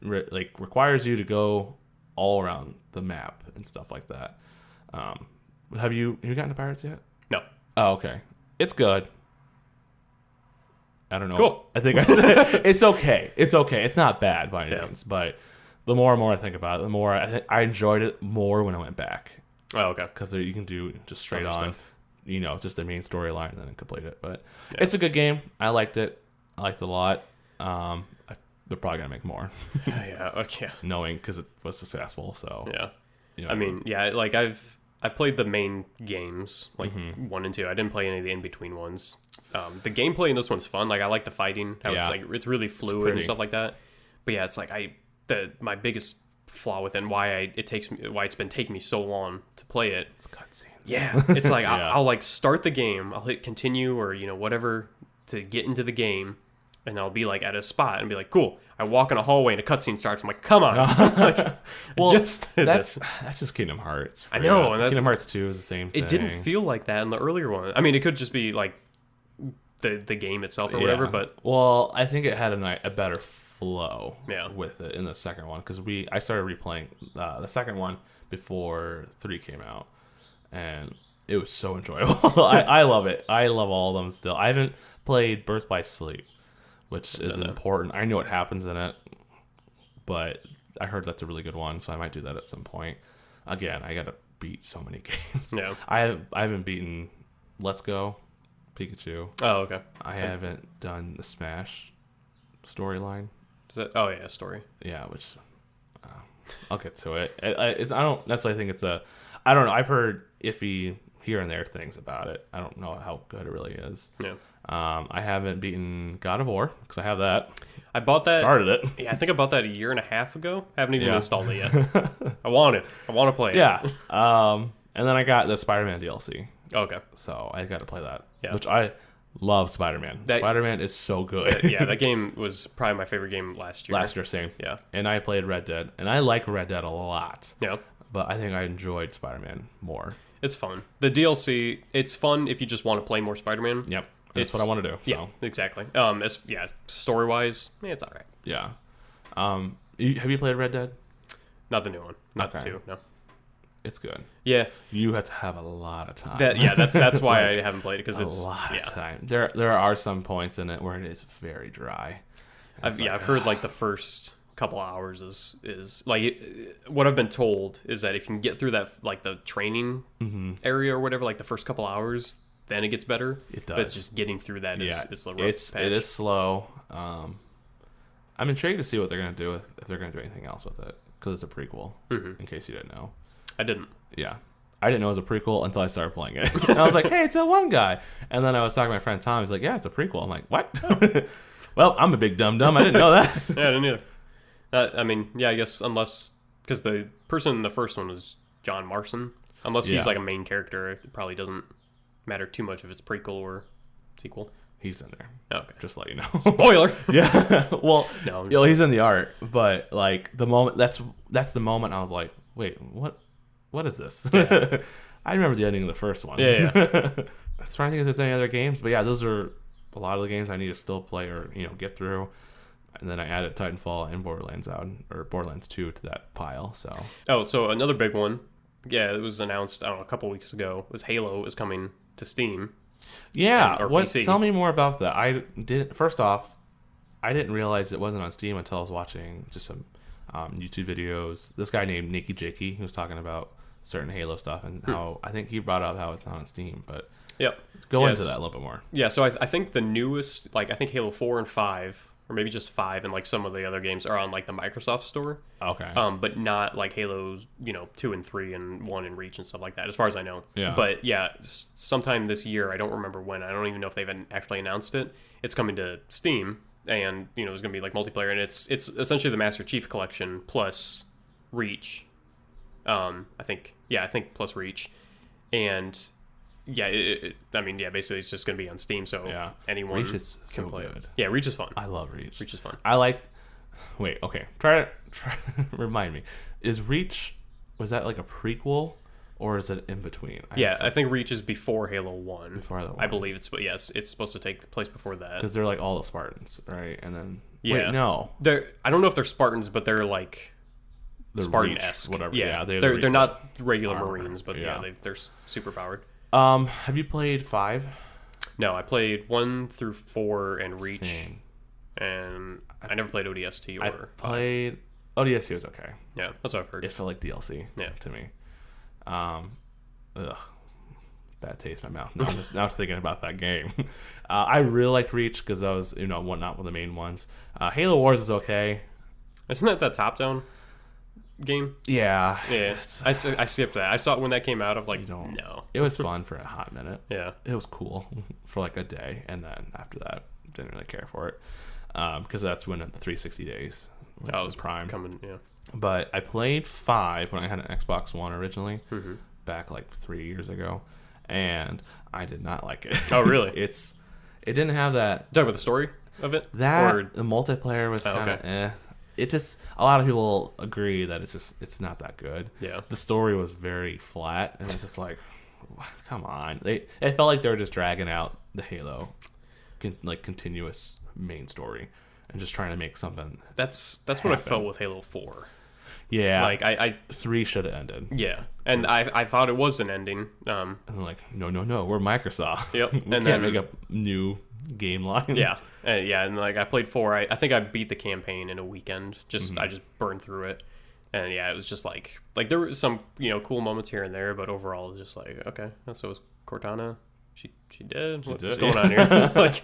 requires you to go all around the map and stuff like that. Have you gotten to Pirates yet? No. Oh, okay. It's good. I don't know. Cool. I think I said it's okay. It's okay. It's not bad by any means, but the more and more I think about it, the more I enjoyed it more when I went back. Oh, okay. Because you can do just straight on. Stuff. Just the main storyline and then complete it. But it's a good game. I liked it. I liked it a lot. They're probably going to make more. Yeah, okay. Knowing because it was successful. So yeah. I mean, like I played the main games, like 1 and 2. I didn't play any of the in-between ones. The gameplay in this one's fun. Like, I like the fighting. How it's like it's really fluid and stuff like that. But yeah, it's like my biggest flaw with it and why it's been taking me so long to play it. It's cutscenes. Yeah, it's like I'll like start the game, I'll hit continue or whatever to get into the game, and I'll be like at a spot and be like, cool. I walk in a hallway and a cutscene starts. I'm like, come on. That's just Kingdom Hearts. I know. And Kingdom Hearts 2 is the same thing. It didn't feel like that in the earlier one. I mean, it could just be like the game itself or whatever. But I think it had a better flow with it in the second one because I started replaying the second one before 3 came out, and it was so enjoyable. I love it. I love all of them still. I haven't played Birth by Sleep, which is important. I know what happens in it, but I heard that's a really good one, so I might do that at some point. Again, I gotta beat so many games. Yeah. I haven't beaten Let's Go Pikachu. Oh, okay. I haven't done the Smash storyline. Story. Yeah, which I'll get to it. I don't necessarily think it's I don't know. I've heard iffy here and there things about it. I don't know how good it really is. Yeah. I haven't beaten God of War because I have that. I bought that. Started it. Yeah, I think I bought that a year and a half ago. I haven't even installed it yet. I want it. I want to play it. Yeah. And then I got the Spider-Man DLC. Okay. So I got to play that. Yeah. Which I love Spider-Man. Spider-Man is so good. Yeah, that game was probably my favorite game last year. Last year, same. Yeah. And I played Red Dead. And I like Red Dead a lot. Yeah. But I think I enjoyed Spider-Man more. It's fun. The DLC, it's fun if you just want to play more Spider-Man. Yep. That's what I want to do. So. Yeah, exactly. Story-wise, it's all right. Yeah. Have you played Red Dead? Not the new one. Not Okay. 2. No. It's good. Yeah. You have to have a lot of time. That's why Like, I haven't played it because it's a lot yeah. of time. There are some points in it where it is very dry. I've heard like the first couple hours is like what I've been told is that if you can get through that like the training area or whatever, like the first couple hours, then it gets better. It does. But it's just getting through that is the rough patch. It is slow. I'm intrigued to see what they're gonna do if they're gonna do anything else with it because it's a prequel. In case you didn't know. I didn't. Yeah. I didn't know it was a prequel until I started playing it. And I was like, hey, it's that one guy. And then I was talking to my friend Tom. He's like, yeah, it's a prequel. I'm like, what? Well, I'm a big dum-dum. I didn't know that. Yeah, I didn't either. I mean, yeah, I guess unless... Because the person in the first one was John Marston. Unless he's like a main character, it probably doesn't matter too much if it's prequel or sequel. He's in there. Okay. Just let you know. Spoiler! Yeah. Well, No, he's in the art. But, like, the moment... That's the moment I was like, wait, what is this? Yeah. I remember the ending of the first one. Yeah. I was trying to think if there's any other games, but yeah, those are a lot of the games I need to still play or get through. And then I added Titanfall and Borderlands 2 to that pile. So another big one. Yeah, it was announced a couple weeks ago. Was Halo is coming to Steam. Yeah, or PC. Tell me more about that. First off, I didn't realize it wasn't on Steam until I was watching just some YouTube videos. This guy named Nicky Jakey, who was talking about certain Halo stuff and how I think he brought up how it's not on Steam, but go into that a little bit more. Yeah, so I think the newest, like I think Halo 4 and 5, or maybe just 5 and like some of the other games are on like the Microsoft store. Okay. But not like Halo's, 2 and 3 and 1 and Reach and stuff like that, as far as I know. Yeah. But yeah, sometime this year, I don't remember when, I don't even know if they've actually announced it, it's coming to Steam. And there's gonna be like multiplayer, and it's essentially the Master Chief Collection plus Reach. I think plus Reach, and basically it's just gonna be on Steam, so anyone Reach is can play good. it. Yeah, Reach is fun. I love Reach. Reach is fun. I like. Wait, okay. Try to remind me. Was that like a prequel? Or is it in between? I think Reach is before Halo 1. Before the 1. I believe it's supposed to take place before that. Because they're like all the Spartans, right? And then wait, no, I don't know if they're Spartans, but they're like Spartan-esque. Whatever. Yeah, they're not regular Marines, but they're super powered. Have you played 5? No, I played 1 through 4 and Reach, Same. and I never played ODST or I 5. played ODST was okay. Yeah, that's what I've heard. It felt like DLC. To me. Bad taste in my mouth. Now I'm thinking about that game. I really liked Reach because that was not one of the main ones. Halo Wars is okay. Isn't that top-down game? Yeah. I skipped that. I saw it when that came out. I was like, no. It was fun for a hot minute. Yeah. It was cool for like a day, and then after that, didn't really care for it because that's when the 360 days was Prime coming. Yeah. But I played 5 when I had an Xbox One originally, back like 3 years ago, and I did not like it. Oh, really? It didn't have that. Talk about the story of it. The multiplayer was kind of eh. It just a lot of people agree that it's not that good. Yeah. The story was very flat, and it's just like, come on. It felt like they were just dragging out the Halo, continuous main story, and just trying to make something. That's what I felt with Halo 4. Yeah, like I 3 should have ended. Yeah, and I thought it was an ending. And they're like, no, we're Microsoft. Yep, we and can't make up new game lines. Yeah, and like I played 4. I think I beat the campaign in a weekend. I just burned through it, and yeah, it was just like there were some cool moments here and there, but overall, it was just like okay. So was Cortana? She did. What's going on here? It's like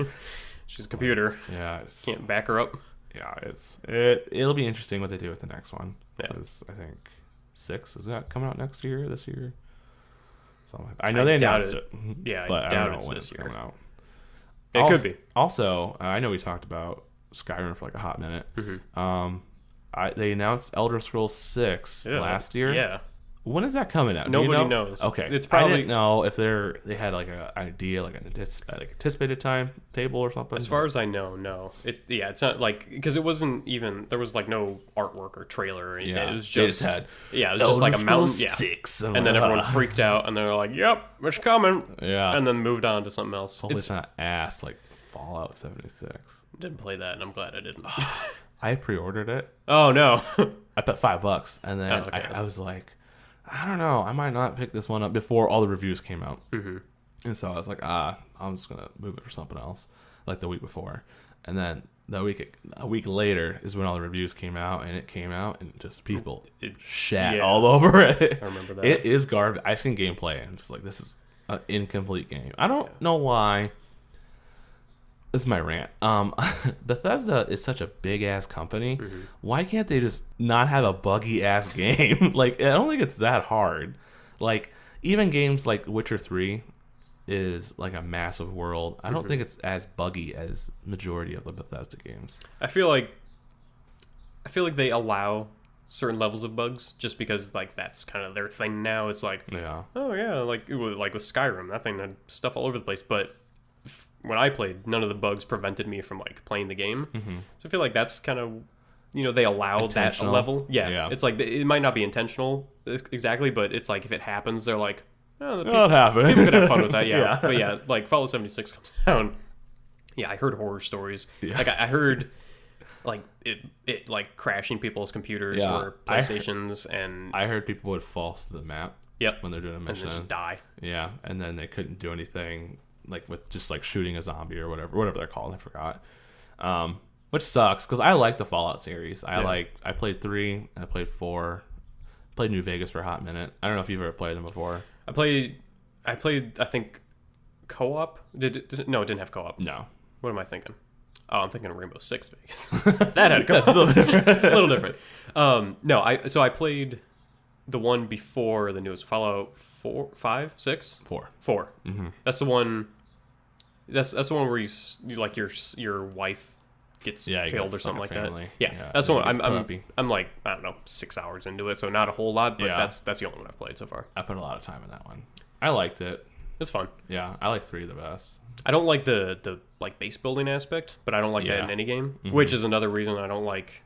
she's a computer. Yeah, can't back her up. Yeah, it'll be interesting what they do with the next one. Because I think 6 is that coming out this year. So I know they announced it. Yeah, but I I doubt don't know it's when this it's year. coming out. It could be. Also, I know we talked about Skyrim for like a hot minute. They announced Elder Scrolls 6 last year. Yeah. When is that coming out? Nobody knows. Okay, it's probably. I didn't know if they had like an idea, like an anticipated timetable or something. As far as I know, no. It's not like because it wasn't even there was like no artwork or trailer or anything. Yeah, it was just had it was just like a mountain. 6, and then everyone freaked out and they were like, "Yep, it's coming." Yeah, and then moved on to something else. Hopefully it's not ass like Fallout 76. Didn't play that, and I'm glad I didn't. I pre-ordered it. Oh no. I put $5, and then I was like, I don't know, I might not pick this one up before all the reviews came out. Mm-hmm. And so I was like, I'm just gonna move it for something else, like the week before. And then a week later is when all the reviews came out, and it came out, and just people shat all over it. I remember that. It is garbage. I've seen gameplay, and I'm just like, this is an incomplete game. I don't know why. This is my rant. Bethesda is such a big ass company. Mm-hmm. Why can't they just not have a buggy ass game? Like, I don't think it's that hard. Like, even games like Witcher 3 is like a massive world. I don't think it's as buggy as majority of the Bethesda games. I feel like they allow certain levels of bugs just because like that's kind of their thing now. It's like, oh yeah, like with Skyrim, that thing had stuff all over the place, but when I played, none of the bugs prevented me from like playing the game. Mm-hmm. So I feel like that's kind of, they allow that level. Yeah. It's like it might not be intentional exactly, but it's like if it happens, they're like, it happened. People could have fun with that. Yeah. But yeah, like Fallout 76 comes down. Yeah, I heard horror stories. Yeah. Like I heard like it like crashing people's computers or PlayStations, and I heard people would fall to the map. Yep. When they're doing a mission, and just die. Yeah, and then they couldn't do anything. Like with just like shooting a zombie or whatever they're called, I forgot. Which sucks because I like the Fallout series. I played 3, I played 4, played New Vegas for a hot minute. I don't know if you've ever played them before. I played I think co-op. No, it didn't have co-op. No. What am I thinking? Oh, I'm thinking of Rainbow Six Vegas. That had co-op. A little different. No, I played the one before the newest Fallout 4, 5, 6? 4. Mm-hmm. That's the one. That's the one where you like your wife gets killed or something like that. Yeah, that's the one. I'm like, I don't know, 6 hours into it, so not a whole lot, but that's the only one I've played so far. I put a lot of time in that one. I liked it. It's fun. Yeah, I like 3 the best. I don't like the like base building aspect, but I don't like that in any game, which is another reason I don't like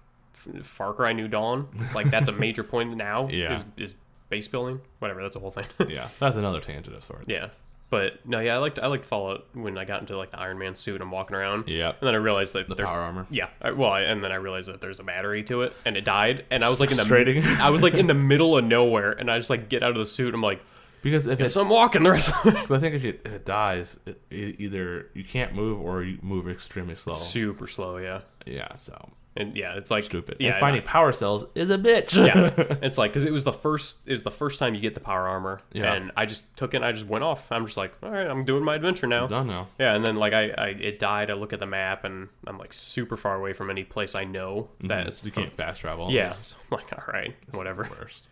Far Cry New Dawn. It's like that's a major point now. Is base building. Whatever, that's a whole thing. Yeah, that's another tangent of sorts. Yeah. But no, I liked Fallout when I got into like the Iron Man suit and I'm walking around. Yeah. And then I realized that there's power armor. Yeah. And then I realized that there's a battery to it, and it died. And I was like I was like in the middle of nowhere, and I just like get out of the suit. I'm like, because if I'm walking the rest of the way. Because I think if it dies, either you can't move or you move extremely slow. Super slow, yeah. Yeah. So. And it's like stupid. Yeah, and finding power cells is a bitch. Yeah, it's like because it was the first time you get the power armor, and I just took it. And I just went off. I'm just like, all right, I'm doing my adventure now. It's done now. Yeah, and then like it died. I look at the map, and I'm like super far away from any place I know that you can't fast travel. Yeah, so I'm like, all right, whatever. The worst.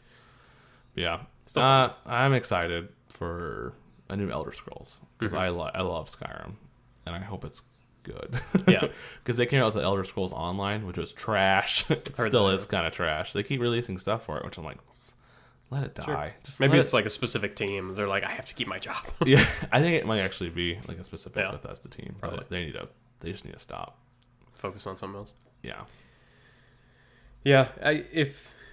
Yeah, I'm excited for a new Elder Scrolls because I love Skyrim, and I hope it's good. Yeah, because they came out with the Elder Scrolls Online, which was trash. It still is kind of trash. They keep releasing stuff for it, which I'm like, let it die. Sure. Just maybe it's like a specific team. They're like, I have to keep my job. Yeah, I think it might actually be like a specific Bethesda team. Probably. But they just need to stop. Focus on something else. Yeah. Yeah,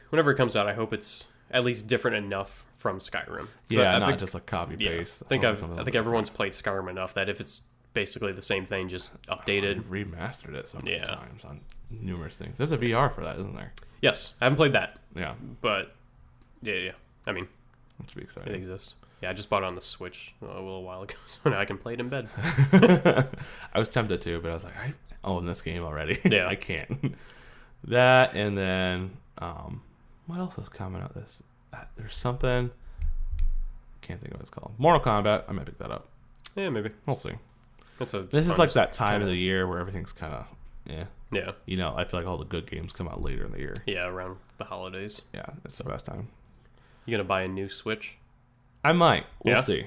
whenever it comes out, I hope it's at least different enough from Skyrim. Yeah, not just like copy paste. I think everyone's played Skyrim enough that if it's basically the same thing, just updated. They've remastered it so many times on numerous things. There's a VR for that, isn't there? Yes, I haven't played that. Yeah, but yeah. I mean, that should be exciting. It exists. Yeah, I just bought it on the Switch a little while ago, so now I can play it in bed. I was tempted to, but I was like, I own this game already. Yeah, I can't. That, and then what else is coming out? There's something. Can't think of what it's called. Mortal Kombat. I might pick that up. Yeah, maybe. We'll see. This is like that time of the year where everything's kind of yeah. I feel like all the good games come out later in the year. Yeah, around the holidays. Yeah, it's the best time. You gonna buy a new Switch? I might. We'll see.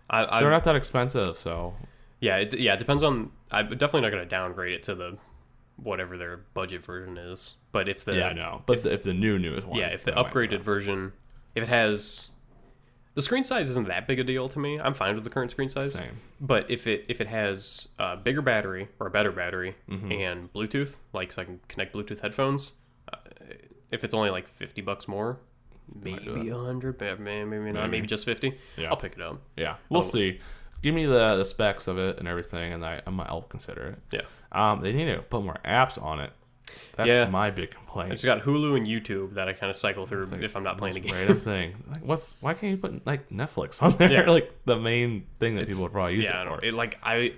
They're not that expensive, so. Yeah, it depends on. I'm definitely not gonna downgrade it to the whatever their budget version is. But if the if the newest one, if the upgraded version, if it has. The screen size isn't that big a deal to me. I'm fine with the current screen size. Same. But if it has a bigger battery or a better battery and Bluetooth, like so I can connect Bluetooth headphones, if it's only like $50 more, maybe 100, maybe not, maybe just 50. Yeah. I'll pick it up. Yeah, we'll see. Give me the specs of it and everything, and I'll consider it. Yeah. They need to put more apps on it. That's my big complaint. I just got Hulu and YouTube that I kind of cycle through if I'm not playing a game. Random thing. Like, why can't you put like Netflix on there? Like the main thing that people would probably use it for.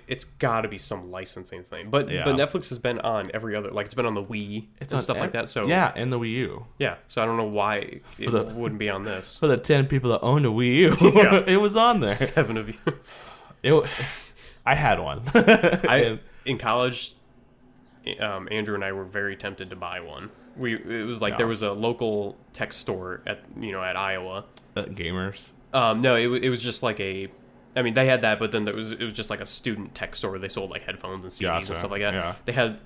It's got to be some licensing thing. But Netflix has been on every other, like it's been on the Wii and stuff like that. So and the Wii U. Yeah, so I don't know why it wouldn't be on this. For the 10 people that owned a Wii U, it was on there. 7 of you. I had one. In college, Andrew and I were very tempted to buy one. It was like there was a local tech store at Iowa. Gamers. No, it was just like they had that, but then it was just like a student tech store where they sold like headphones and CDs and stuff like that. Yeah. They had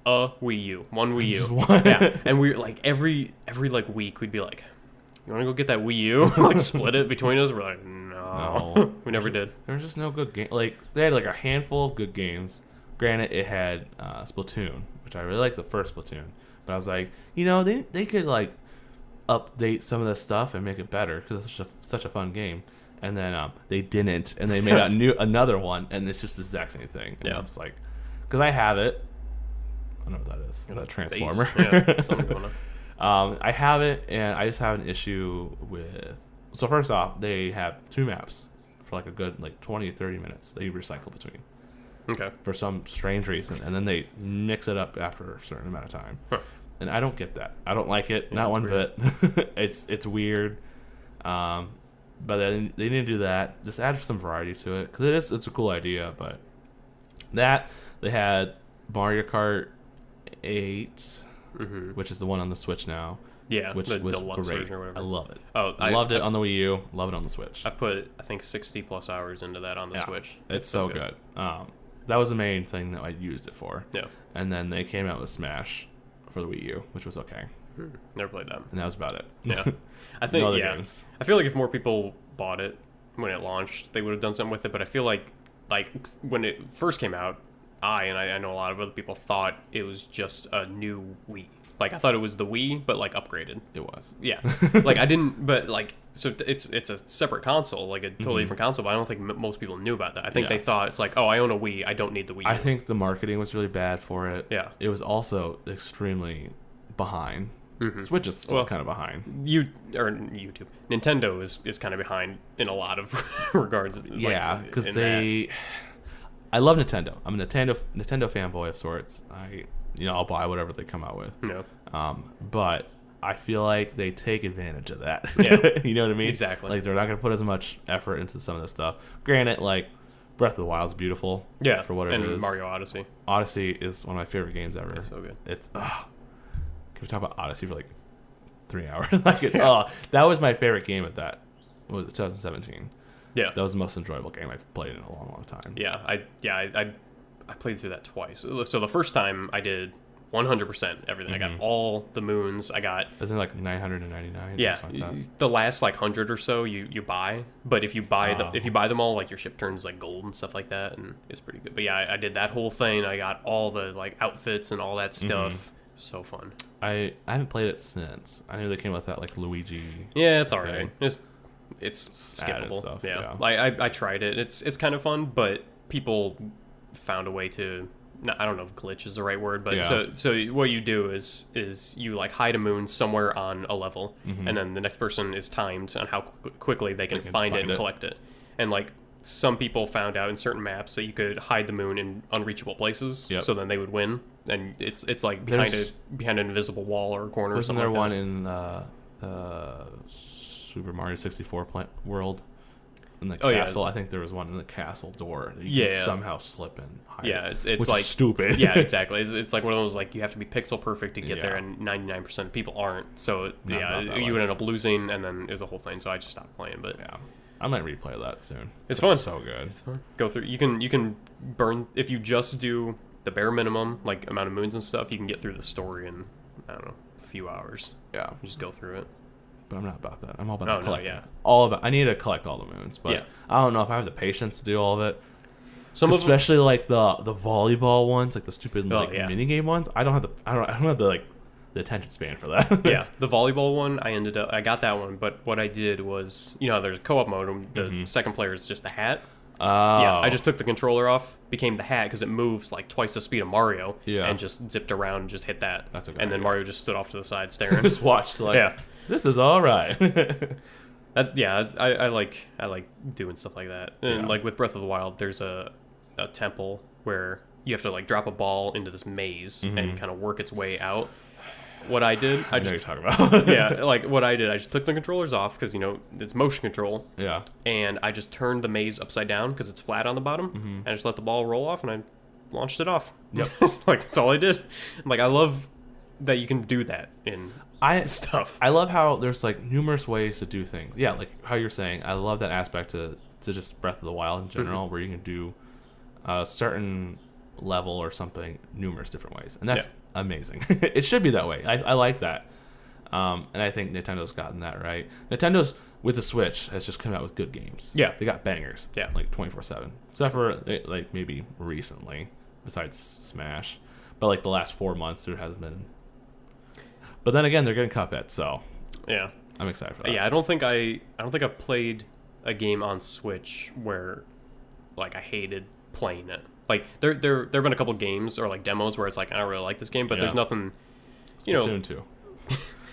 a Wii U, one Wii U. Yeah, and we were like every like week we'd be like, "You want to go get that Wii U?" Like split it between us. We're like, no. We never did. There was just no good game. Like they had like a handful of good games. Granted, it had Splatoon, which I really liked the first Splatoon. But I was like, they could like update some of this stuff and make it better because it's such a fun game. And then they didn't, and they made out another one, and it's just the exact same thing. And I'm just like, because I have it. I don't know what that is. That Transformer. Something going on. I have it, and I just have an issue with. So first off, they have 2 maps for like a good 20 to 30 minutes that you recycle between. Okay. For some strange reason, and then they mix it up after a certain amount of time. Huh. And I don't get that. I don't like it. Not one bit. It's weird. But then they didn't do that. Just add some variety to it because it's a cool idea. But they had Mario Kart 8, which is the one on the Switch now. Yeah, which the was deluxe great. Version or whatever. I love it. I loved it on the Wii U. Love it on the Switch. I've put I think 60 plus hours into that on the Switch. It's so good. That was the main thing that I used it for. Yeah. And then they came out with Smash for the Wii U, which was okay. Never played that. And that was about it. Yeah. I think games. I feel like if more people bought it when it launched, they would have done something with it. But I feel like when it first came out, I know a lot of other people thought it was just a new Wii. Like I thought it was the Wii, but like upgraded. It was. Yeah. Like I didn't, but like so it's a separate console, like a totally different console. But I don't think most people knew about that. I think they thought it's like, oh, I own a Wii, I don't need the Wii. I think the marketing was really bad for it. Yeah. It was also extremely behind. Switch is still kind of behind. YouTube, Nintendo is kind of behind in a lot of regards. Yeah, because I love Nintendo. I'm a Nintendo fanboy of sorts. I'll buy whatever they come out with. Yeah. But I feel like they take advantage of that. Yeah. You know what I mean? Exactly. Like they're not going to put as much effort into some of this stuff. Granted, like Breath of the Wild is beautiful. Yeah. For what it is. And Mario Odyssey. Odyssey is one of my favorite games ever. It's so good. Can we talk about Odyssey for like 3 hours? That was my favorite game at that. Was 2017. Yeah. That was the most enjoyable game I've played in a long, long time. Yeah. I played through that twice. So the first time I did 100% everything. I got all the moons. Isn't it like 999? Yeah. The last like 100 or so you buy, but if you buy them all, like your ship turns like gold and stuff like that, and it's pretty good. But yeah, I did that whole thing. I got all the like outfits and all that stuff. So fun. I haven't played it since. I knew they came with that like Luigi. Yeah, it's alright. It's skippable. Stuff, yeah. I tried it. It's kind of fun, but people found a way to. I don't know if glitch is the right word, but so what you do is you like hide a moon somewhere on a level, and then the next person is timed on how quickly they can find it and collect it. And like some people found out in certain maps that you could hide the moon in unreachable places, so then they would win. And it's like behind an invisible wall or a corner. Wasn't or something there like one that. in Super Mario 64 world? In the castle, I think there was one in the castle door. You can somehow slip and hide. Yeah, it's which like is stupid. Yeah, exactly. It's like one of those like you have to be pixel perfect to get there, and 99% of people aren't. So you would end up losing, and then there's a whole thing. So I just stopped playing. But yeah, I might replay that soon. It's fun. So good. It's fun. Go through. You can burn if you just do the bare minimum like amount of moons and stuff. You can get through the story in I don't know a few hours. Yeah, you just go through it. But I'm not about that. I'm all about collecting. No, I need to collect all the moons, but I don't know if I have the patience to do all of it. Especially like the volleyball ones, like the stupid mini game ones. I don't have the attention span for that. Yeah, the volleyball one, I got that one, but what I did was, there's a co-op mode, and the second player is just a hat. Oh. Yeah, I just took the controller off, became the hat because it moves like twice the speed of Mario, Yeah. and just zipped around and just hit that. That's a good And then idea. Mario just stood off to the side staring. just watched like, Yeah. this is all right. I like doing stuff like that. And Yeah. like with Breath of the Wild, there's a temple where you have to like drop a ball into this maze and kind of work its way out. What I did, I know what you're talking about. yeah, like what I did, I just took the controllers off because it's motion control, Yeah. and I just turned the maze upside down because it's flat on the bottom, and I just let the ball roll off, and I launched it off. Yep. That's all I did. Like I love that you can do that in stuff. I love how there's like numerous ways to do things. Yeah, like how you're saying. I love that aspect to just Breath of the Wild in general, where you can do a certain level or something numerous different ways, and that's amazing. It should be that way. I like that, and I think Nintendo's gotten that right. Nintendo's with the Switch has just come out with good games. Yeah, they got bangers. Yeah, like 24/7, except for like maybe recently, besides Smash, but like the last 4 months there hasn't been. But then again, they're getting Cuphead, so yeah, I'm excited for that. Yeah, I don't think I've played a game on Switch where like I hated playing it. Like there have been a couple games or like demos where it's like I don't really like this game, but there's nothing, Splatoon 2.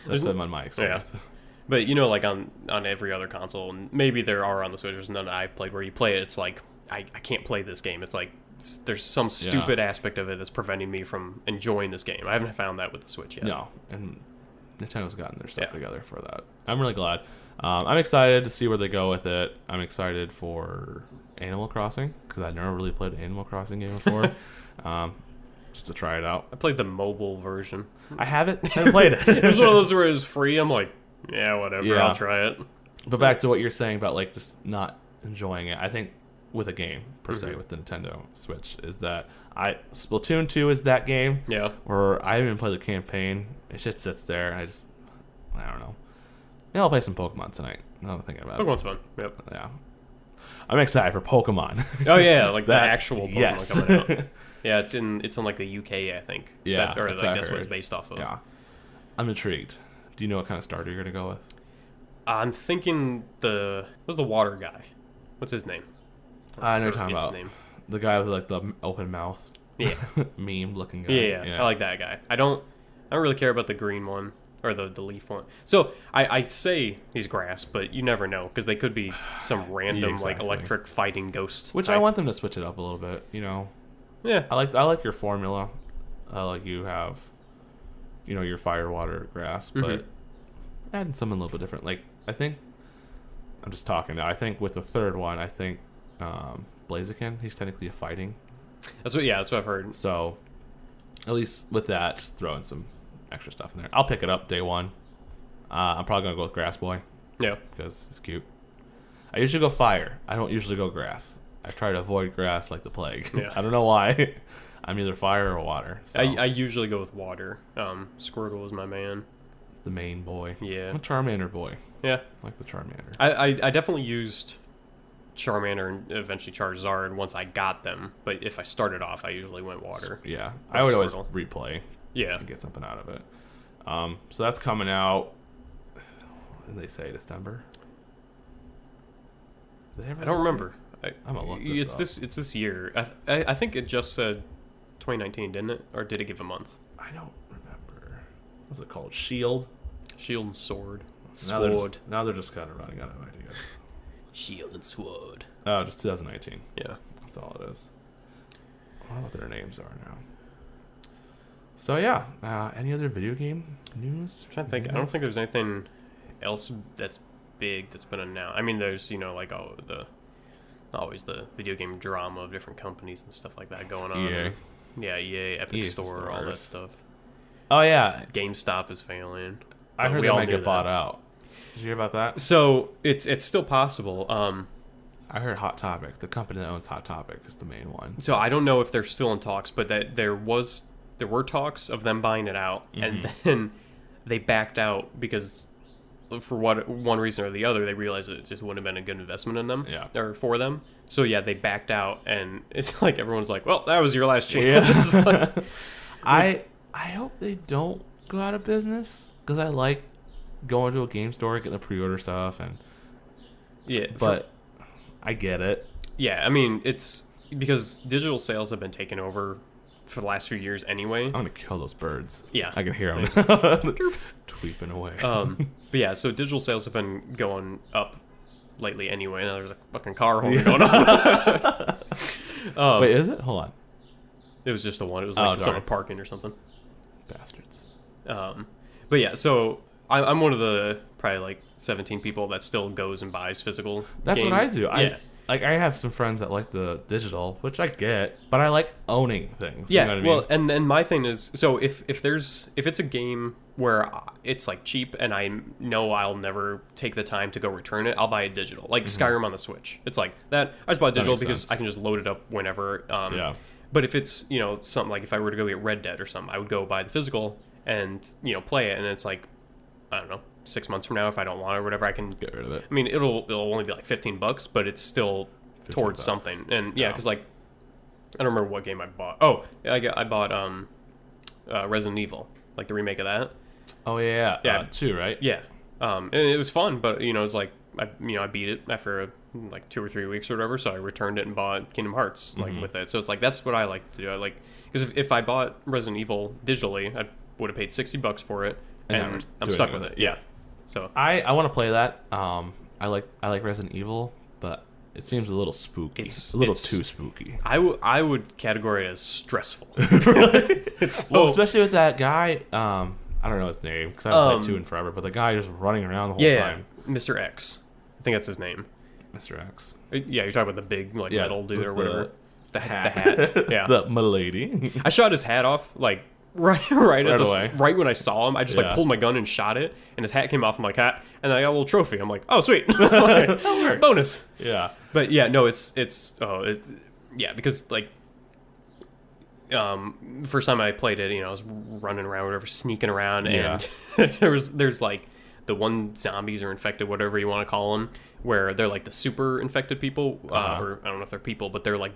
That's been my experience. Yeah. But like on every other console, and maybe there are on the Switch, there's none that I've played where you play it. It's like I can't play this game. It's like there's some stupid aspect of it that's preventing me from enjoying this game. I haven't found that with the Switch yet. No, and Nintendo's gotten their stuff together for that. I'm really glad. I'm excited to see where they go with it. I'm excited for Animal Crossing because I've never really played an Animal Crossing game before. Just to try it out. I played the mobile version. I haven't played it. It was one of those where it was free. I'm like, yeah, whatever, I'll try it. But back to what you're saying about like just not enjoying it. I think with a game per se with the Nintendo Switch is that Splatoon 2 is that game. Yeah. Where I haven't even played the campaign. It just sits there. I don't know. Maybe I'll play some Pokemon tonight. Now I'm thinking about Pokemon's fun. Yep. Yeah. I'm excited for Pokemon. Oh yeah, like the actual Pokemon yes. coming out. Yeah, it's in like the UK, I think. Yeah, that's what it's based off of. Yeah. I'm intrigued. Do you know what kind of starter you're gonna go with? I'm thinking what's the water guy? What's his name? I know what you're talking about. Name. The guy with like the open mouth. Yeah. Meme looking guy. Yeah, I like that guy. I don't really care about the green one or the leaf one. So I say he's grass, but you never know because they could be some random like electric fighting ghost. Which type. I want them to switch it up a little bit. Yeah. I like your formula. Like you have, your fire, water, grass, but adding something a little bit different. Like I think I'm just talking now. I think with the third one, I think Blaziken, he's technically a fighting. That's what I've heard. So at least with that, just throw in some extra stuff in there. I'll pick it up day one. I'm probably gonna go with Grass Boy. Yeah, because it's cute. I usually go fire. I don't usually go grass. I try to avoid grass like the plague. Yeah. I don't know why. I'm either fire or water. So. I usually go with water. Squirtle is my man. The main boy. Yeah. I'm a Charmander boy. Yeah. I like the Charmander. I definitely used Charmander and eventually Charizard once I got them. But if I started off, I usually went water. Yeah. I would always replay. Yeah. And get something out of it. So that's coming out. What did they say? December? I don't remember. I'm gonna look this up. It's this year. I think it just said 2019, didn't it? Or did it give a month? I don't remember. What's it called? Shield and Sword. Sword. Now they're just kind of running out of ideas. Shield and Sword. Oh, just 2019. Yeah. That's all it is. I don't know what their names are now. So yeah, any other video game news? I'm trying to think. I don't think there's anything else that's big that's been announced. I mean, there's like always the video game drama of different companies and stuff like that going on. EA. Yeah, EA, Epic Store, all that stuff. Oh yeah, GameStop is failing. I heard they might get bought out. Did you hear about that? So it's still possible. I heard Hot Topic, the company that owns Hot Topic, is the main one. So I don't know if they're still in talks, but that there were talks of them buying it out, and then they backed out because for one reason or the other, they realized it just wouldn't have been a good investment in them, or for them. So yeah, they backed out, and it's like everyone's like, "Well, that was your last chance." Yeah. Like, I hope they don't go out of business because I like going to a game store, getting the pre-order stuff, and yeah, but I get it. Yeah, I mean, it's because digital sales have been taken over for the last few years anyway. I'm gonna kill those birds. Yeah, I can hear them tweeping away. But yeah, so digital sales have been going up lately anyway. Now there's a fucking car horn going on. Wait, is it? Hold on. It was just the one. It was like someone parking or something. Bastards. But yeah, so I'm one of the probably like 17 people that still goes and buys physical. That's game. what I do. Yeah. I have some friends that like the digital, which I get, but I like owning things. Yeah, you know what I mean? well, and my thing is, so if it's a game where it's like cheap and I know I'll never take the time to go return it, I'll buy it digital. Like Skyrim on the Switch, it's like that. I just bought digital because sense. I can just load it up whenever. Yeah. But if it's something like if I were to go get Red Dead or something, I would go buy the physical and play it, and it's like I don't know. 6 months from now, if I don't want it or whatever, I can get rid of it. I mean, it'll only be like $15, but it's still towards something. And yeah, because like I don't remember what game I bought. Oh, I bought Resident Evil, like the remake of that. Oh yeah. 2, right? Yeah. And it was fun, but it's like I beat it after like 2 or 3 weeks or whatever, so I returned it and bought Kingdom Hearts with it. So it's like that's what I like to do. I like because if I bought Resident Evil digitally, I would have paid $60 for it, and I'm stuck with it. Yeah. So I want to play that. I like Resident Evil, but it seems a little spooky. It's a little too spooky. I would categorize it as stressful. Well, especially with that guy. I don't know his name because I haven't played 2 in forever. But the guy just running around the whole time. Mr. X. I think that's his name. Mr. X. Yeah, you're talking about the big metal dude or whatever. The hat. Yeah. The milady. I shot his hat off right when I saw him. I just pulled my gun and shot it, and his hat came off. I'm like, hat, and I got a little trophy. I'm like, oh sweet, bonus. Yeah, but yeah, no, it's because like first time I played it, I was running around, whatever, sneaking around, and there's like the one zombies or infected, whatever you want to call them, where they're like the super infected people, or I don't know if they're people, but they're like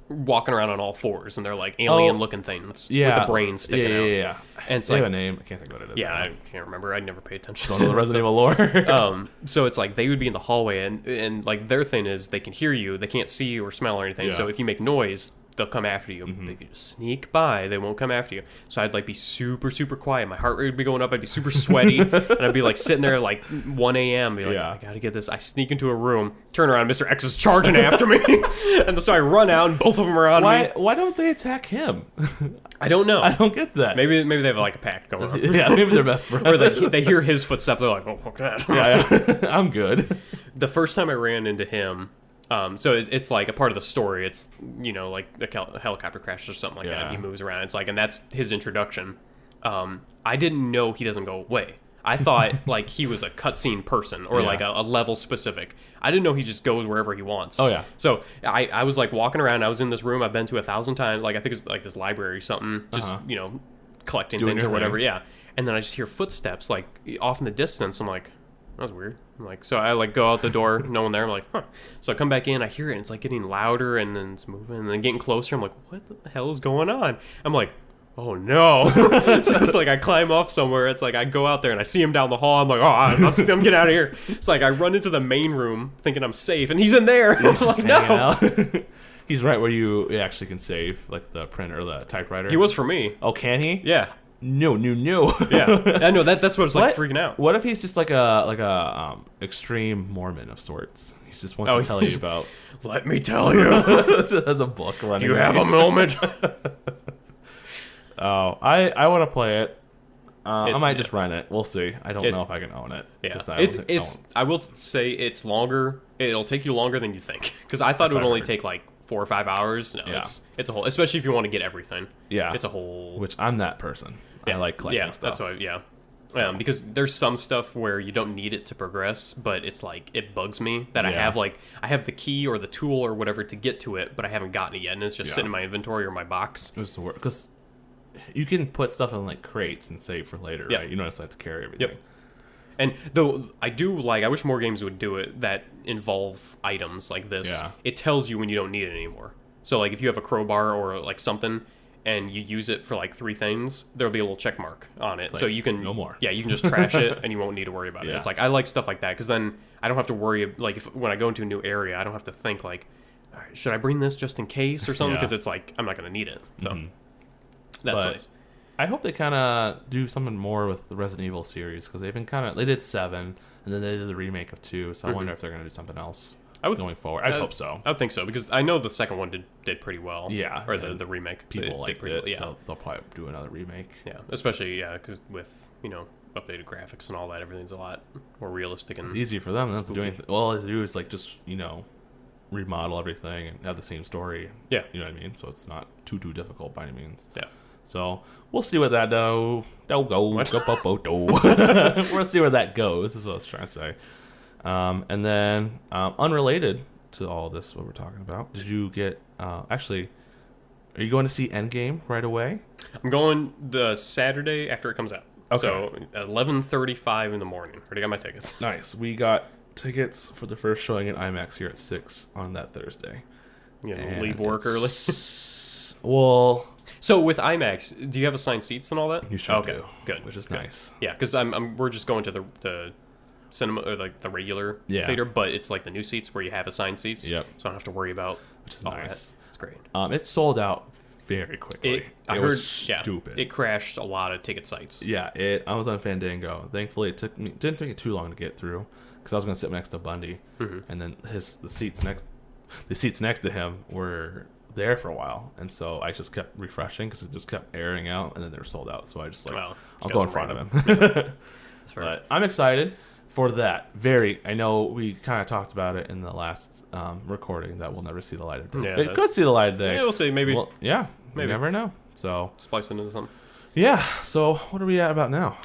walking around on all fours, and they're like alien-looking things with the brains sticking out. Yeah. And it's they like have a name. I can't think what it is. Yeah, I can't remember. I never paid attention. Don't know the Resident Evil lore. So it's like they would be in the hallway, and like their thing is they can hear you, they can't see you or smell or anything. Yeah. So if you make noise, they'll come after you. They can just sneak by. They won't come after you. So I'd like be super, super quiet. My heart rate would be going up. I'd be super sweaty. And I'd be like sitting there like 1 a.m. Be like, I gotta get this. I sneak into a room, turn around, Mr. X is charging after me. And so I run out, and both of them are on me. Why don't they attack him? I don't know. I don't get that. Maybe they have like a pact going on. Yeah, maybe they're best friends. Or they hear his footstep. They're like, oh, fuck that. Yeah, I'm good. The first time I ran into him, so it's like a part of the story. It's like a helicopter crash or something like that. And he moves around. It's like, and that's his introduction. I didn't know he doesn't go away. I thought like he was a cutscene person or like a level specific. I didn't know he just goes wherever he wants. Oh yeah. So I was like walking around. I was in this room I've been to 1,000 times. Like I think it's like this library or something. Just collecting things or whatever. Yeah. And then I just hear footsteps like off in the distance. I'm like, that was weird. I'm like, so I like go out the door, no one there. I'm like, huh. So I come back in, I hear it, and it's like getting louder, and then it's moving, and then getting closer. I'm like, what the hell is going on? I'm like, oh no. So it's like I climb off somewhere. It's like I go out there and I see him down the hall. I'm like, oh, I'm getting out of here. It's like I run into the main room thinking I'm safe, and he's in there. He's just like, hanging out. He's right where you actually can save, like the printer or the typewriter. He was for me. Oh, can he? Yeah. No. Yeah, I know that's what it's like freaking out. What if he's just like a extreme Mormon of sorts? He just wants to tell you about. Let me tell you. Just has a book running. Do you have a moment? Oh, I want to play it. I might just rent it. We'll see. I don't know if I can own it. Yeah, I will say it's longer. It'll take you longer than you think. Because I thought it would only take like 4 or 5 hours. No, it's a whole. Especially if you want to get everything. Yeah, it's a whole. Which I'm that person. I like collecting stuff. That's why. Yeah. So. Because there's some stuff where you don't need it to progress, but it's like it bugs me that I have the key or the tool or whatever to get to it, but I haven't gotten it yet, and it's just sitting in my inventory or my box. It's the worst because you can put stuff in like crates and save for later, right? You don't have to carry everything. Yep. And though I wish more games would do it that involve items like this. Yeah. It tells you when you don't need it anymore. So like if you have a crowbar or like something and you use it for like 3 things, there'll be a little check mark on it. Like, so you can no more. Yeah, you can just trash it and you won't need to worry about it. It's like I like stuff like that because then I don't have to worry like when I go into a new area, I don't have to think like, all right, should I bring this just in case or something? Yeah. Because it's like I'm not going to need it. So that's But nice. I hope they kind of do something more with the Resident Evil series because they've been they did 7 and then they did the remake of 2. So I wonder if they're going to do something else going forward. I hope so. I would think so because I know the second one did pretty well. Yeah, or the remake. People liked pretty it, well, yeah. so they'll probably do another remake. Yeah, especially because with updated graphics and all that, everything's a lot more realistic and It's easy for them. They don't have to do spooky. anything. All they do is like just remodel everything and have the same story. Yeah, You know what I mean? So it's not too difficult by any means. yeah. So we'll see what that go. We'll see where that goes. Is what I was trying to say. And then unrelated to all this, what we're talking about, did you get? Actually, are you going to see Endgame right away? I'm going the Saturday after it comes out. Okay. So 11:35 in the morning. Already got my tickets. Nice. We got tickets for the first showing in IMAX here at 6 on that Thursday. You know, And leave work early. Well, So with IMAX, do you have assigned seats and all that? you should Okay, do, good, which is good. nice. Yeah, because we're just going to the cinema or like the regular Yeah. theater, but it's like the new seats where you have assigned seats. Yep. So I don't have to worry about Which is all nice. that. It's great. It sold out very quickly. I It heard, was stupid. It crashed a lot of ticket sites. Yeah, I was on Fandango. Thankfully, didn't take me too long to get through because I was going to sit next to Bundy, and then the seats next to him were there for a while, and so I just kept refreshing because it just kept airing out, and then they were sold out. So I just I'll go in front of him. That's fair. But I'm excited for that. I know we kind of talked about it in the last recording that we'll never see the light of day. Yeah, It could see the light of day. Yeah, we'll see. Maybe Well, yeah, Maybe. you never know. So splice it into something. yeah. So what are we at about now?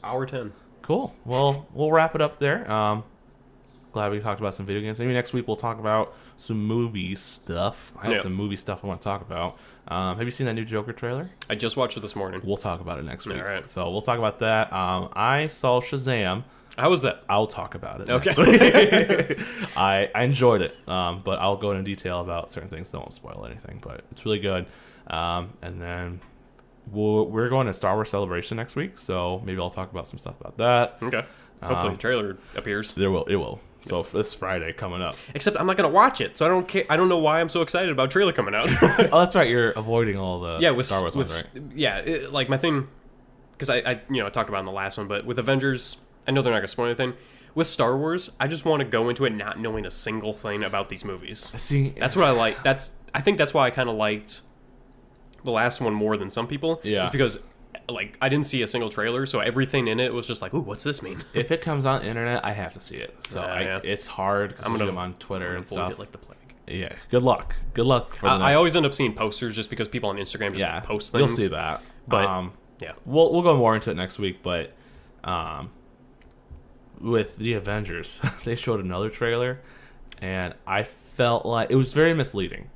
Hour 10. Cool. Well, we'll wrap it up there. Glad we talked about some video games. Maybe next week we'll talk about some movie stuff. I have some movie stuff I want to talk about. Have you seen that new Joker trailer? I just watched it this morning. We'll talk about it next week. All right. So we'll talk about that. I saw Shazam. How was that? I'll talk about it. Okay. Next week. I enjoyed it, but I'll go into detail about certain things. Don't spoil anything, but it's really good. And then we're going to Star Wars Celebration next week, so maybe I'll talk about some stuff about that. Okay. Hopefully the trailer appears. It will. So this Friday coming up. Except I'm not gonna watch it, so I don't care. I don't know why I'm so excited about trailer coming out. Oh, that's right. You're avoiding all the Star Wars ones, right? Yeah, like my thing, because I talked about it in the last one, but with Avengers, I know they're not gonna spoil anything. With Star Wars, I just want to go into it not knowing a single thing about these movies. See, That's what I like. I think that's why I kind of liked the last one more than some people. Yeah. It's because like I didn't see a single trailer, so everything in it was just like, ooh, what's this mean? if it comes on the internet, I have to see it. So Yeah. it's hard because I'm on Twitter and Avoid stuff. it like the plague. Yeah. Good luck. Good luck for the I always end up seeing posters just because people on Instagram just post things. You'll see that. But yeah, we'll go more into it next week. But with the Avengers, they showed another trailer, and I felt like it was very misleading.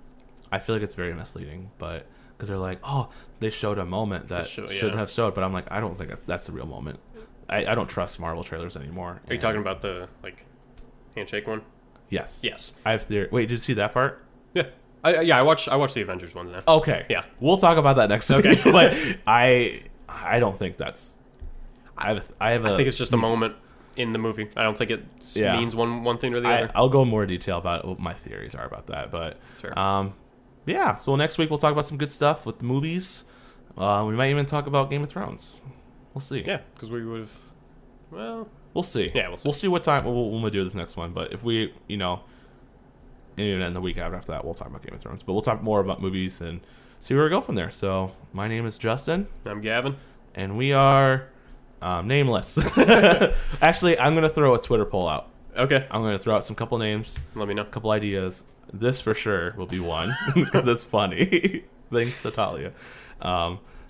I feel like it's very misleading, but because they're like, oh, they showed a moment that shouldn't have showed, but I'm like, I don't think that's the real moment. I don't trust Marvel trailers anymore. Are you talking about the like handshake one? Yes. Yes. Wait, did you see that part? Yeah. I watched the Avengers ones now. Okay. Yeah. We'll talk about that next week. Okay. But I don't think that's. I think it's just a moment in the movie. I don't think it means one thing or the other. I'll go in more detail about what my theories are about that, but That's fair. yeah. So next week we'll talk about some good stuff with the movies. We might even talk about Game of Thrones. We'll see. Yeah, because we would have. Well, we'll see. Yeah, we'll see. We'll see what time we'll do this next one. But if we, and then the week after that, we'll talk about Game of Thrones. But we'll talk more about movies and see where we go from there. So my name is Justin, I'm Gavin. and we are nameless. Actually, I'm gonna throw a Twitter poll out. Okay. I'm gonna throw out some couple names, Let me know. couple ideas. This for sure will be one because it's funny. Thanks to Talia.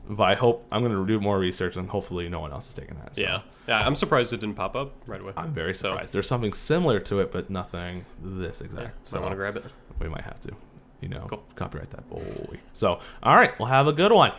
But I hope I'm going to do more research and hopefully no one else is taking that. So. Yeah. I'm surprised it didn't pop up right away. I'm very surprised. There's something similar to it, but nothing this exact. Yeah, So I want to grab it. we might have to, Cool. copyright that boy. So, all right, we'll have a good one.